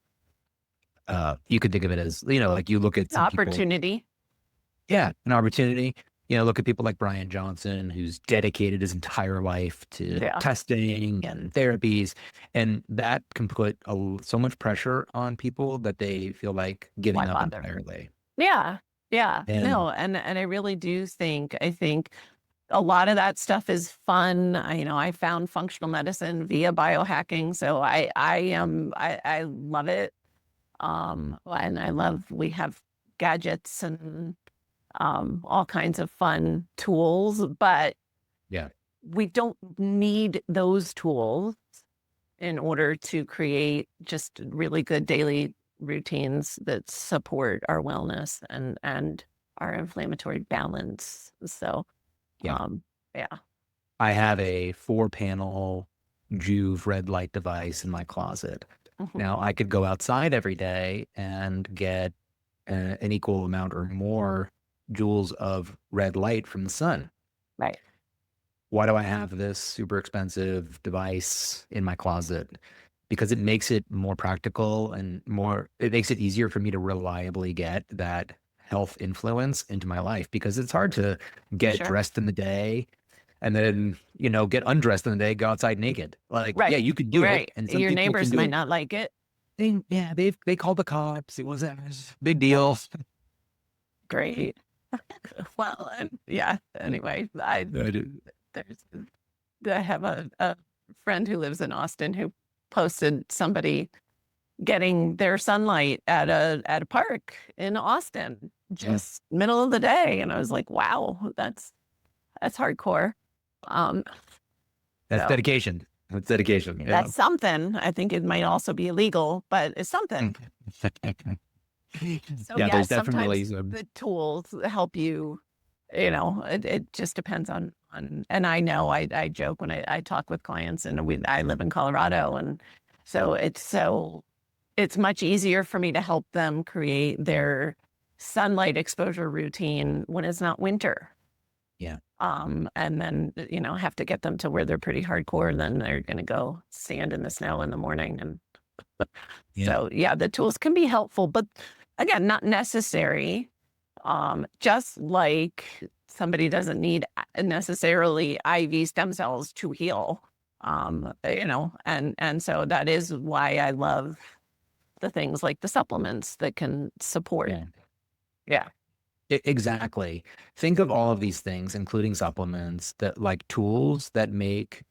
You could think of it as, like you look at some opportunity. An opportunity. Look at people like Brian Johnson, who's dedicated his entire life to testing and therapies. And that can put so much pressure on people that they feel like giving up entirely. Yeah. No, and I really do think, a lot of that stuff is fun. I found functional medicine via biohacking. So I love it. And we have gadgets and all kinds of fun tools, but we don't need those tools in order to create just really good daily routines that support our wellness and our inflammatory balance. So, I have a 4-panel Juve red light device in my closet. Now I could go outside every day and get an equal amount or more joules of red light from the sun. Right. Why do I have this super expensive device in my closet? Because it makes it more practical and it makes it easier for me to reliably get that health influence into my life, because it's hard to get dressed in the day and then, get undressed in the day, go outside naked. Like, you could do it. And your neighbors might not like it. They called the cops. It was a big deal. Great. Well, anyway, I have a friend who lives in Austin who posted somebody getting their sunlight at a park in Austin, just middle of the day. And I was like, wow, that's hardcore. That's dedication. That's dedication. That's something. I think it might also be illegal, but it's something. So there's definitely the tools help you. It just depends on. And I know I joke when I talk with clients, and I live in Colorado, and so it's much easier for me to help them create their sunlight exposure routine when it's not winter. And then, have to get them to where they're pretty hardcore. Then they're going to go stand in the snow in the morning. And so, the tools can be helpful, but again, not necessary. Just like somebody doesn't need necessarily IV stem cells to heal, and so that is why I love the things like the supplements that can support. Exactly. Think of all of these things, including supplements, that like tools that make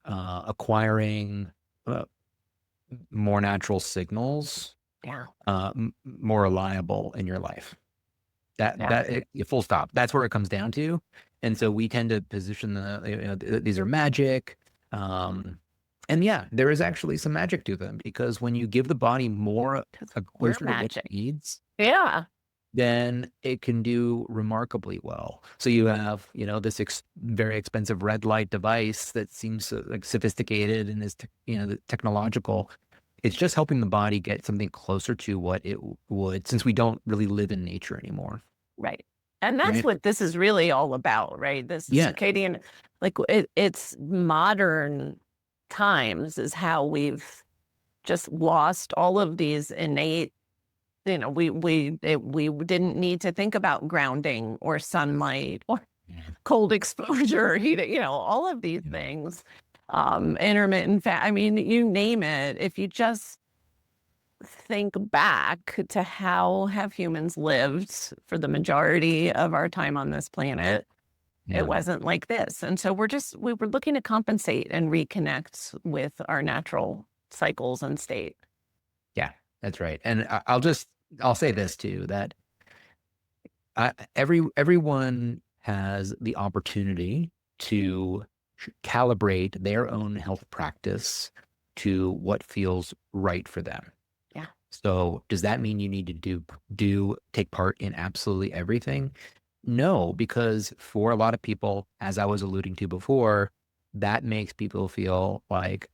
acquiring more natural signals more reliable in your life. Full stop. That's where it comes down to. And so we tend to position these are magic. And there is actually some magic to them, because when you give the body more closer to what it needs, then it can do remarkably well. So you have, this very expensive red light device that seems like sophisticated and is, technological. It's just helping the body get something closer to what it would, since we don't really live in nature anymore. Right. And that's what this is really all about, right? This circadian, it's modern times is how we've just lost all of these innate, we didn't need to think about grounding or sunlight or cold exposure, heat, all of these things, intermittent fast. You name it. If you just think back to how have humans lived for the majority of our time on this planet, it wasn't like this. And so we were looking to compensate and reconnect with our natural cycles and state. Yeah, that's right. And I'll say this too, that everyone has the opportunity to calibrate their own health practice to what feels right for them. So does that mean you need to take part in absolutely everything? No, because for a lot of people, as I was alluding to before, that makes people feel like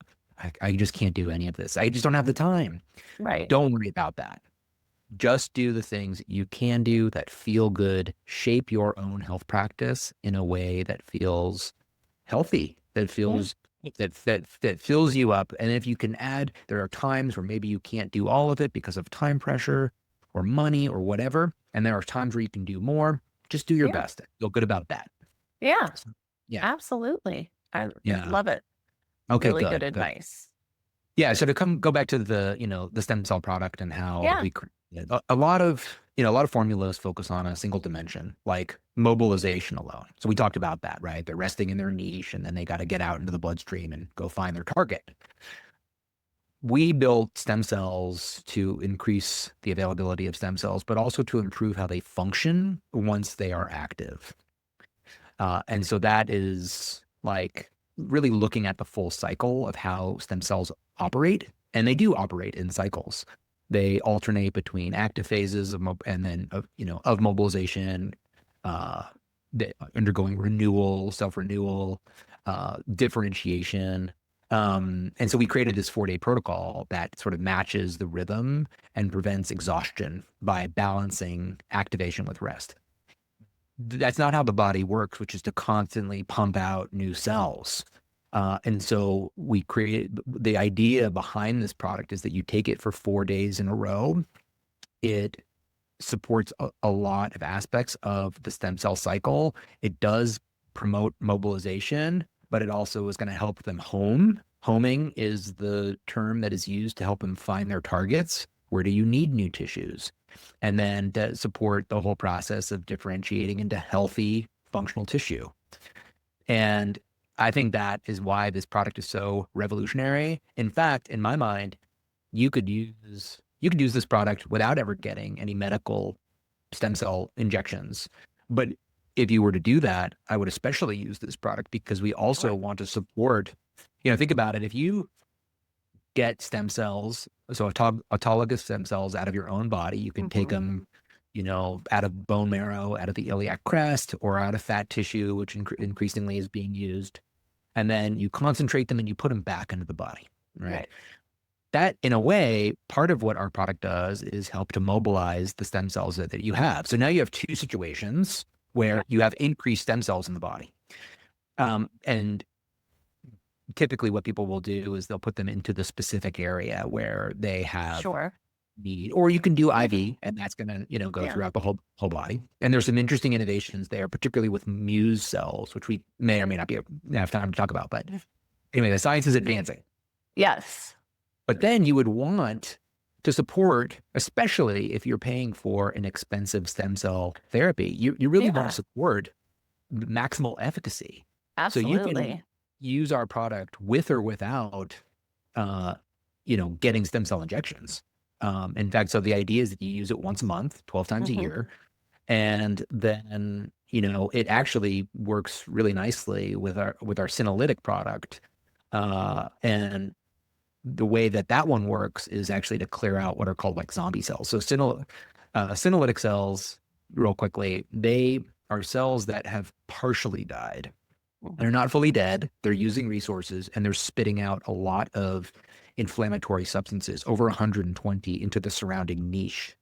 I just can't do any of this. I just don't have the time. Right. Don't worry about that. Just do the things you can do that feel good. Shape your own health practice in a way that feels healthy, that feels that fills you up. And if you can add, there are times where maybe you can't do all of it because of time pressure or money or whatever. And there are times where you can do more. Just do your Yeah. best. Feel good about that. Yeah, Yeah. absolutely. I Yeah. love it. Okay, Really good good. advice. Yeah. So to go back to the stem cell product and how Yeah. we created a lot of, a lot of formulas focus on a single dimension, like mobilization alone. So we talked about that, right? They're resting in their niche and then they got to get out into the bloodstream and go find their target. We built stem cells to increase the availability of stem cells, but also to improve how they function once they are active. And so that is like really looking at the full cycle of how stem cells operate. And they do operate in cycles. They alternate between active phases and then of mobilization, uh, undergoing renewal, self-renewal, differentiation. And so we created this 4-day protocol that sort of matches the rhythm and prevents exhaustion by balancing activation with rest. That's not how the body works, which is to constantly pump out new cells. And so we created the idea behind this product is that you take it for 4 days in a row. It supports a lot of aspects of the stem cell cycle. It does promote mobilization, but it also is going to help them home. Homing is the term that is used to help them find their targets. Where do you need new tissues? And then to support the whole process of differentiating into healthy functional tissue. And I think that is why this product is so revolutionary. In fact, in my mind, you could use this product without ever getting any medical stem cell injections. But if you were to do that, I would especially use this product because we also want to support, think about it. If you get stem cells, so autologous stem cells out of your own body, you can take them, out of bone marrow, out of the iliac crest, or out of fat tissue, which increasingly is being used. And then you concentrate them and you put them back into the body, right? That, in a way, part of what our product does is help to mobilize the stem cells that you have. So now you have two situations where you have increased stem cells in the body. And typically what people will do is they'll put them into the specific area where they have need, or you can do IV and that's going to, go throughout the whole body. And there's some interesting innovations there, particularly with Muse cells, which we may or may not have time to talk about. But anyway, the science is advancing. Yes. But then you would want to support, especially if you're paying for an expensive stem cell therapy, you really want to support maximal efficacy. Absolutely. So you can use our product with or without, getting stem cell injections. In fact, so the idea is that you use it once a month, 12 times a year. And then, it actually works really nicely with our senolytic product. And the way that one works is actually to clear out what are called like zombie cells. So senolytic cells, real quickly, they are cells that have partially died. They're not fully dead. They're using resources and they're spitting out a lot of inflammatory substances, over 120, into the surrounding niche.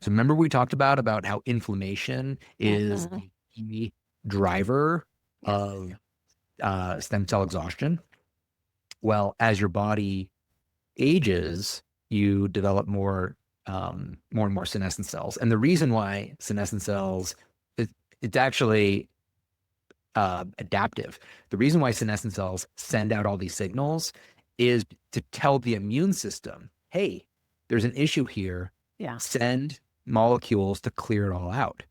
So remember we talked about how inflammation is the key driver of stem cell exhaustion. Well, as your body ages, you develop more and more senescent cells. And the reason why senescent cells, it's actually adaptive. The reason why senescent cells send out all these signals is to tell the immune system, hey, there's an issue here. Send molecules to clear it all out.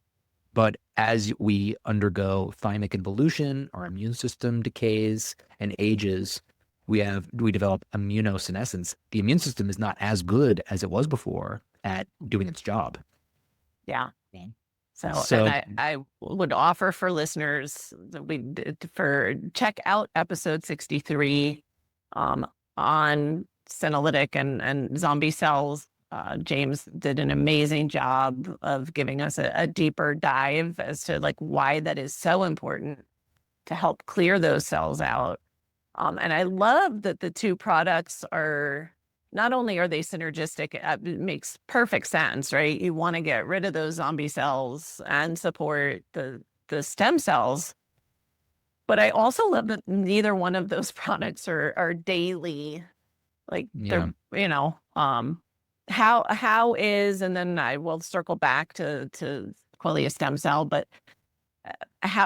But as we undergo thymic involution, our immune system decays and ages, we develop immunosenescence. The immune system is not as good as it was before at doing its job. Yeah. So and I would offer for listeners check out episode 63 on senolytic and zombie cells. James did an amazing job of giving us a deeper dive as to like why that is so important to help clear those cells out. And I love that the two products are not only are they synergistic, it makes perfect sense, right? You want to get rid of those zombie cells and support the stem cells. But I also love that neither one of those products are daily, like Yeah. they're, how is, and then I will circle back to Qualia stem cell, but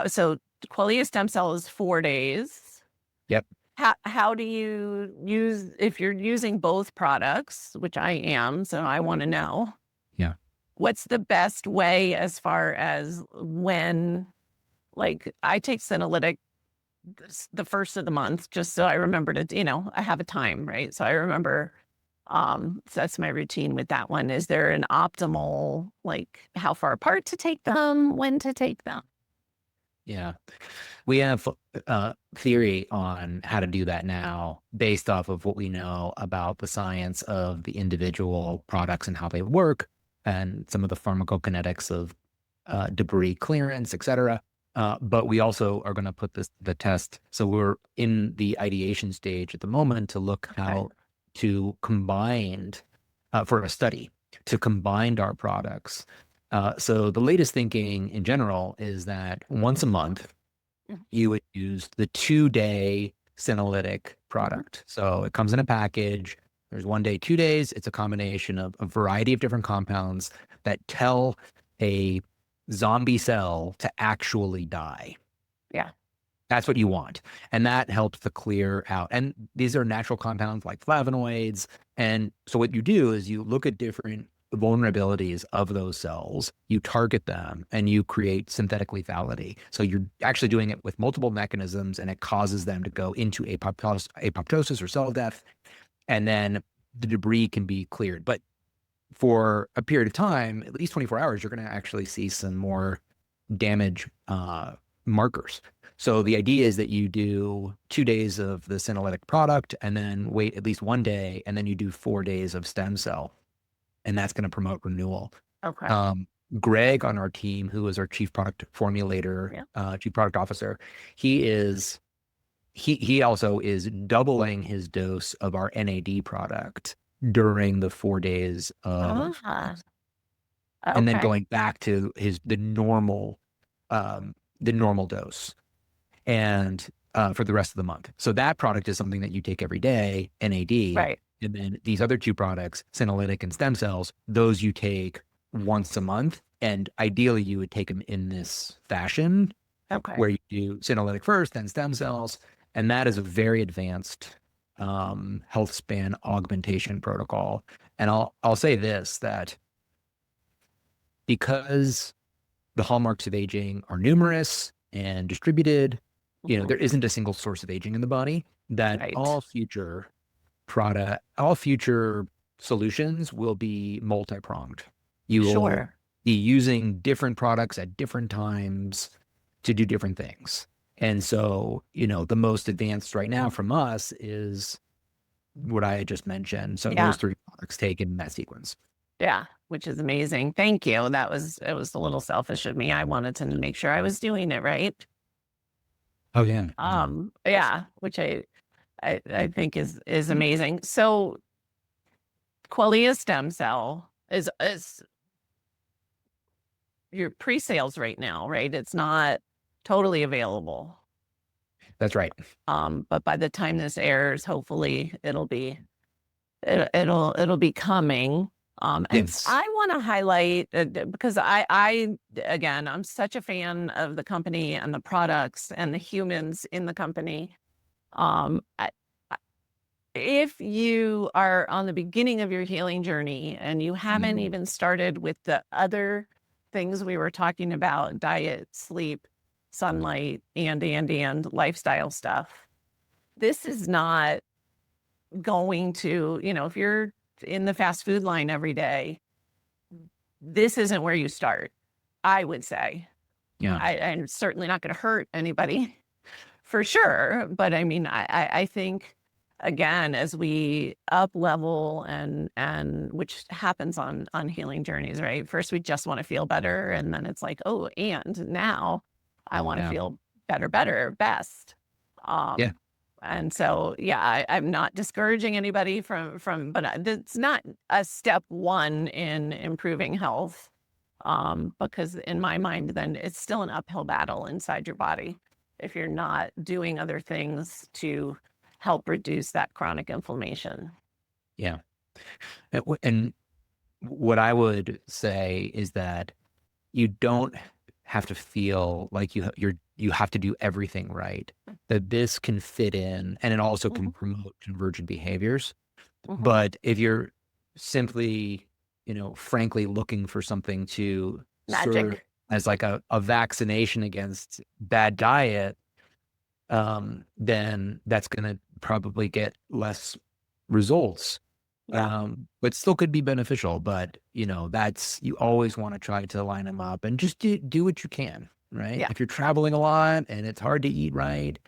so Qualia stem cell is 4 days. Yep. How do you use, if you're using both products, which I am, so I want to know. Yeah. What's the best way as far as when, like I take senolytic the first of the month, just so I remember to, I have a time, right? So I remember, so that's my routine with that one. Is there an optimal, like how far apart to take them, when to take them? Yeah. We have theory on how to do that now based off of what we know about the science of the individual products and how they work and some of the pharmacokinetics of debris clearance, et cetera. But we also are going to put the test. So we're in the ideation stage at the moment to look how to combine for a study to combine our products. So the latest thinking in general is that once a month, you would use the 2-day senolytic product. So it comes in a package. There's 1 day, 2 days. It's a combination of a variety of different compounds that tell a zombie cell to actually die. Yeah. That's what you want. And that helps to clear out. And these are natural compounds like flavonoids. And so what you do is you look at different vulnerabilities of those cells, you target them, and you create synthetic lethality. So you're actually doing it with multiple mechanisms, and it causes them to go into apoptosis or cell death. And then the debris can be cleared. But for a period of time, at least 24 hours, you're going to actually see some more damage markers. So the idea is that you do 2 days of the senolytic product and then wait at least 1 day, and then you do 4 days of stem cell. And that's going to promote renewal. Okay. Greg on our team, who is our chief product formulator, chief product officer, he also is doubling his dose of our NAD product during the 4 days of, and then going back to the normal dose, and for the rest of the month. So that product is something that you take every day, NAD. Right. And then these other two products, senolytic and stem cells, those you take once a month. And ideally, you would take them in this fashion, where you do senolytic first, then stem cells. And that is a very advanced health span augmentation protocol. And I'll say this, that because the hallmarks of aging are numerous and distributed, there isn't a single source of aging in the body, that all future solutions will be multi-pronged. You will be using different products at different times to do different things. And so, the most advanced right now from us is what I had just mentioned. So those 3 products taken in that sequence. Yeah, which is amazing. Thank you. It was a little selfish of me. I wanted to make sure I was doing it right. Oh yeah. Which I think is amazing. So Qualia stem cell is your pre-sales right now, right? It's not totally available. That's right. But by the time this airs, hopefully it'll be coming. And Yes. I want to highlight because again, I'm such a fan of the company and the products and the humans in the company. If you are on the beginning of your healing journey and you haven't even started with the other things we were talking about, diet, sleep, sunlight, and lifestyle stuff, this is not going to, if you're in the fast food line every day, this isn't where you start, I would say. Yeah. I'm certainly not going to hurt anybody for sure. But I mean, I think again, as we up level and which happens on healing journeys, right? First, we just want to feel better. And then it's like, oh, and now I want to Yeah. feel better, best. Yeah. And so, yeah, I'm not discouraging anybody but it's not a step one in improving health. Because in my mind, then it's still an uphill battle inside your body if you're not doing other things to help reduce that chronic inflammation. Yeah. And what I would say is that you don't have to feel like you have to do everything right. That this can fit in, and it also can promote convergent behaviors. But if you're simply, frankly looking for something to serve Magic. as like a vaccination against bad diet, then that's going to probably get less results. Yeah. But still could be beneficial. But you always want to try to line them up and just do what you can, right? Yeah. If you're traveling a lot and it's hard to eat right,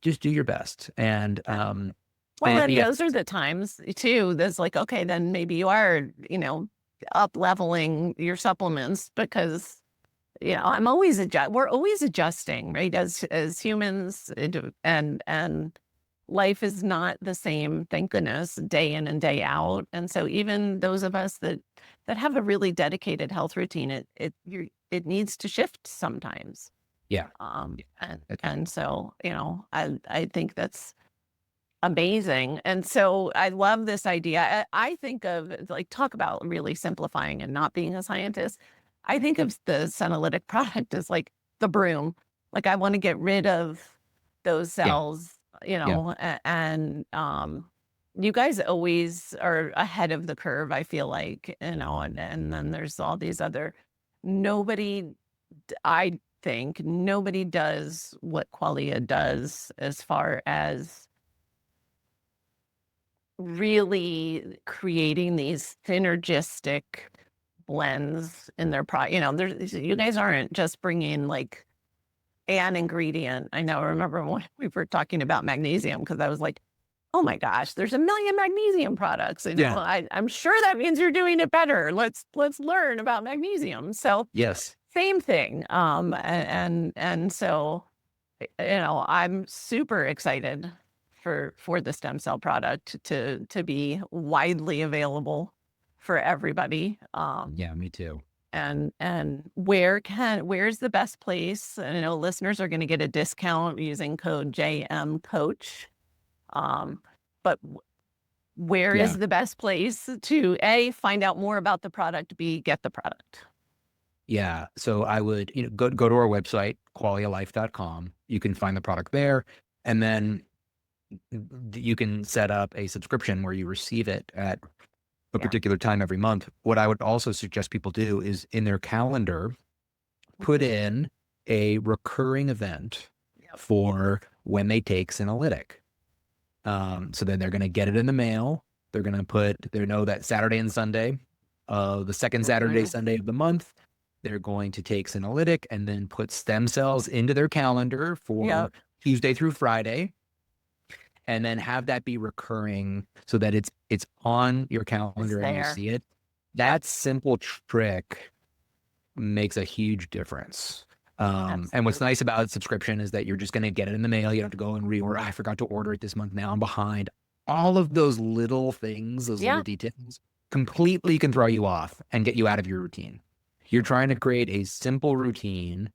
just do your best. And Well, then yeah, those are the times too. There's like, okay, then maybe you are, up leveling your supplements because, I'm always we're always adjusting, right? As humans, and life is not the same, thank goodness, day in and day out. And so even those of us that have a really dedicated health routine, it needs to shift sometimes. yeah. And so, I think that's amazing. And so I love this idea. I think of like, talk about really simplifying and not being a scientist. I think of the senolytic product as like the broom. Like I want to get rid of those Yeah. cells, Yeah. and you guys always are ahead of the curve, I feel like, and then there's all these other, I think nobody does what Qualia does as far as really creating these synergistic blends in their product. You guys aren't just bringing like an ingredient. I know. I remember when we were talking about magnesium because I was like, "Oh my gosh, there's a million magnesium products." Yeah. I'm sure that means you're doing it better. Let's learn about magnesium. So Yes. same thing. And so I'm super excited for the stem cell product to be widely available for everybody. Yeah, me too. And where's the best place? And I know listeners are going to get a discount using code JM Coach. But where Yeah. is the best place to A, find out more about the product, B, get the product? Yeah. So I would, go to our website, qualialife.com. You can find the product there. And then you can set up a subscription where you receive it at a particular time every month. What I would also suggest people do is in their calendar, put in a recurring event for when they take Senolytic. So then they're going to get it in the mail. They're going to they know that Saturday and Sunday, the second Saturday, Sunday of the month, they're going to take Senolytic and then put stem cells into their calendar for Tuesday through Friday. And then have that be recurring so that it's on your calendar and you see it. That simple trick makes a huge difference. And what's nice about subscription is that you're just going to get it in the mail. You don't have to go and reorder. I forgot to order it this month. Now I'm behind. All of those little things, those little details, completely can throw you off and get you out of your routine. You're trying to create a simple routine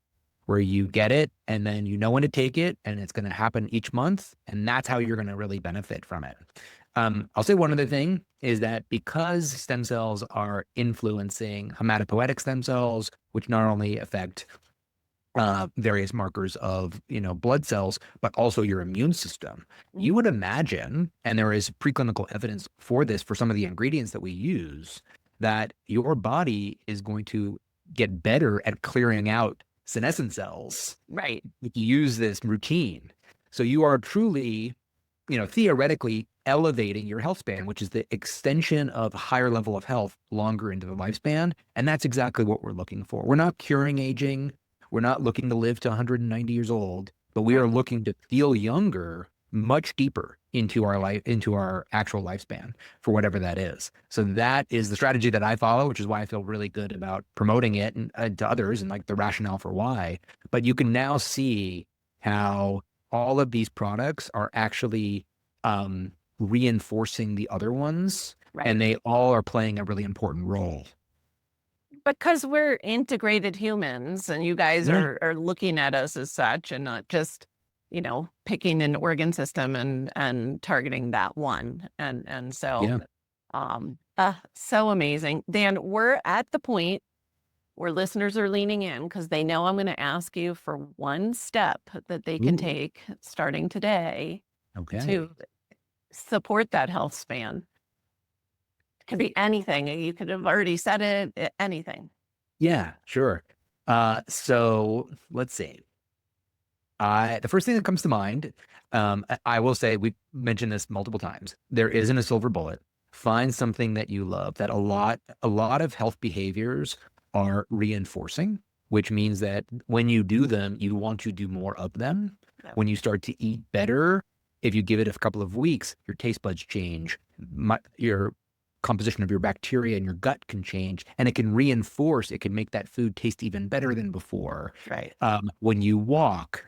where you get it and then you know when to take it and it's going to happen each month. And that's how you're going to really benefit from it. I'll say one other thing is that because stem cells are influencing hematopoietic stem cells, which not only affect various markers of, blood cells, but also your immune system. You would imagine, and there is preclinical evidence for this, for some of the ingredients that we use, that your body is going to get better at clearing out senescent cells. Right. If you use this routine. So you are truly, theoretically elevating your health span, which is the extension of a higher level of health longer into the lifespan. And that's exactly what we're looking for. We're not curing aging. We're not looking to live to 190 years old, but we are looking to feel younger much deeper into our life, into our actual lifespan for whatever that is. So that is the strategy that I follow, which is why I feel really good about promoting it to others and like the rationale for why. But you can now see how all of these products are actually reinforcing the other ones, Right. and they all are playing a really important role. Because we're integrated humans and you guys Yeah. are looking at us as such and not just, picking an organ system and targeting that one. And so, Yeah. so amazing. Dan, we're at the point where listeners are leaning in because they know I'm going to ask you for one step that they can Ooh, take starting today okay. to support that health span. Could be anything. You could have already said it, anything. Yeah, sure. So let's see. The first thing that comes to mind, I will say, we've mentioned this multiple times. There isn't a silver bullet. Find something that you love. That a lot of health behaviors are reinforcing, which means that when you do them, you want to do more of them. Yep. When you start to eat better, if you give it a couple of weeks, your taste buds change. Your composition of your bacteria in your gut can change, and it can reinforce, it can make that food taste even better than before. Right. When you walk,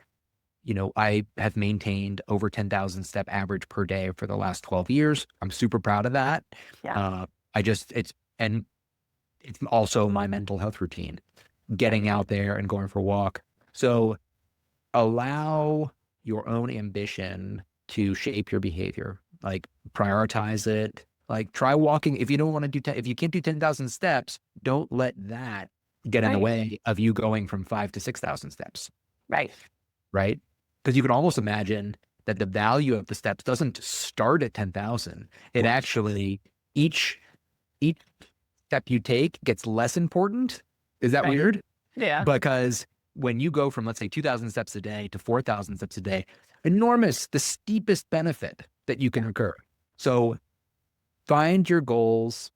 I have maintained over 10,000 step average per day for the last 12 years. I'm super proud of that. Yeah. It's also my mental health routine, getting out there and going for a walk. So allow your own ambition to shape your behavior, like prioritize it. Like try walking. If you don't want to do, if you can't do 10,000 steps, don't let that get in the Right. way of you going from 5,000 to 6,000 steps. Right. Right. Because you can almost imagine that the value of the steps doesn't start at 10,000. It actually, each step you take gets less important. Is that Right. weird? Yeah. Because when you go from, let's say, 2,000 steps a day to 4,000 steps a day, enormous, the steepest benefit that you can occur. So find your goals,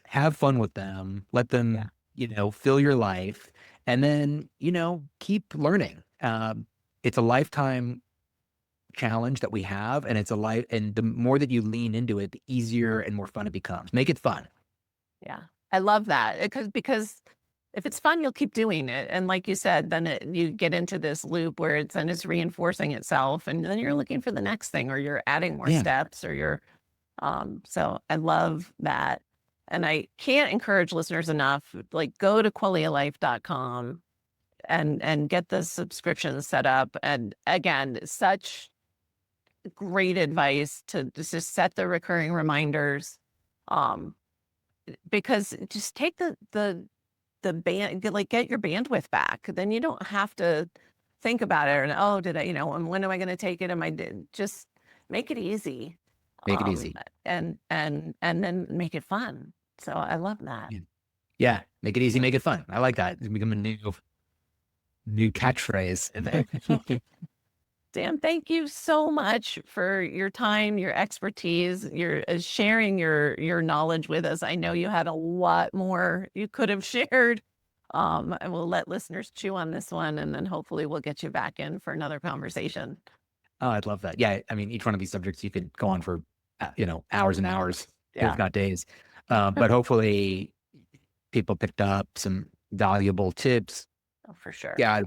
have fun with them, let them, fill your life, and then, keep learning. It's a lifetime challenge that we have, and and the more that you lean into it, the easier and more fun it becomes. Make it fun. Yeah. I love that because if it's fun, you'll keep doing it. And like you said, then you get into this loop where it's reinforcing itself, and then you're looking for the next thing, or you're adding more Yeah. steps, or you're, so I love that. And I can't encourage listeners enough, like go to qualialife.com and get the subscription set up. And again, such great advice to just set the recurring reminders. Because just take the get your bandwidth back. Then you don't have to think about it and, did I, and when am I going to take it? Just make it easy. Make it easy. And then make it fun. So I love that. Yeah. Make it easy, make it fun. I like that. It's become a new catchphrase. Dan, thank you so much for your time, your expertise, your sharing your knowledge with us. I know you had a lot more you could have shared. And we'll let listeners chew on this one, and then hopefully we'll get you back in for another conversation. Oh, I'd love that. Yeah. I mean, each one of these subjects you could go on for, hours and hours, Yeah. if not days. But hopefully people picked up some valuable tips. Oh, for sure. Yeah.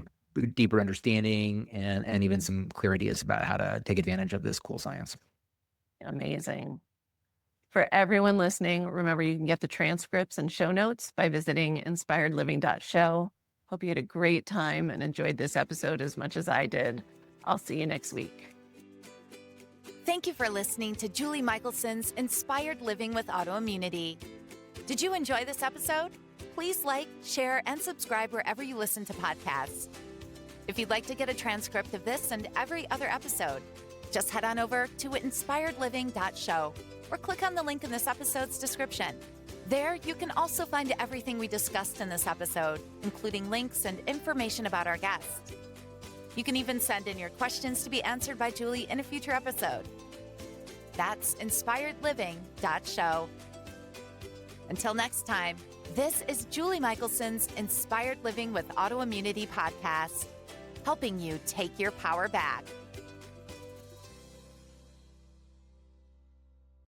Deeper understanding and even some clear ideas about how to take advantage of this cool science. Amazing. For everyone listening, remember you can get the transcripts and show notes by visiting inspiredliving.show. Hope you had a great time and enjoyed this episode as much as I did. I'll see you next week. Thank you for listening to Julie Michelson's Inspired Living with Autoimmunity. Did you enjoy this episode? Please like, share, and subscribe wherever you listen to podcasts. If you'd like to get a transcript of this and every other episode, just head on over to inspiredliving.show or click on the link in this episode's description. There, you can also find everything we discussed in this episode, including links and information about our guests. You can even send in your questions to be answered by Julie in a future episode. That's inspiredliving.show. Until next time, this is Julie Michelson's Inspired Living with Autoimmunity podcast, helping you take your power back.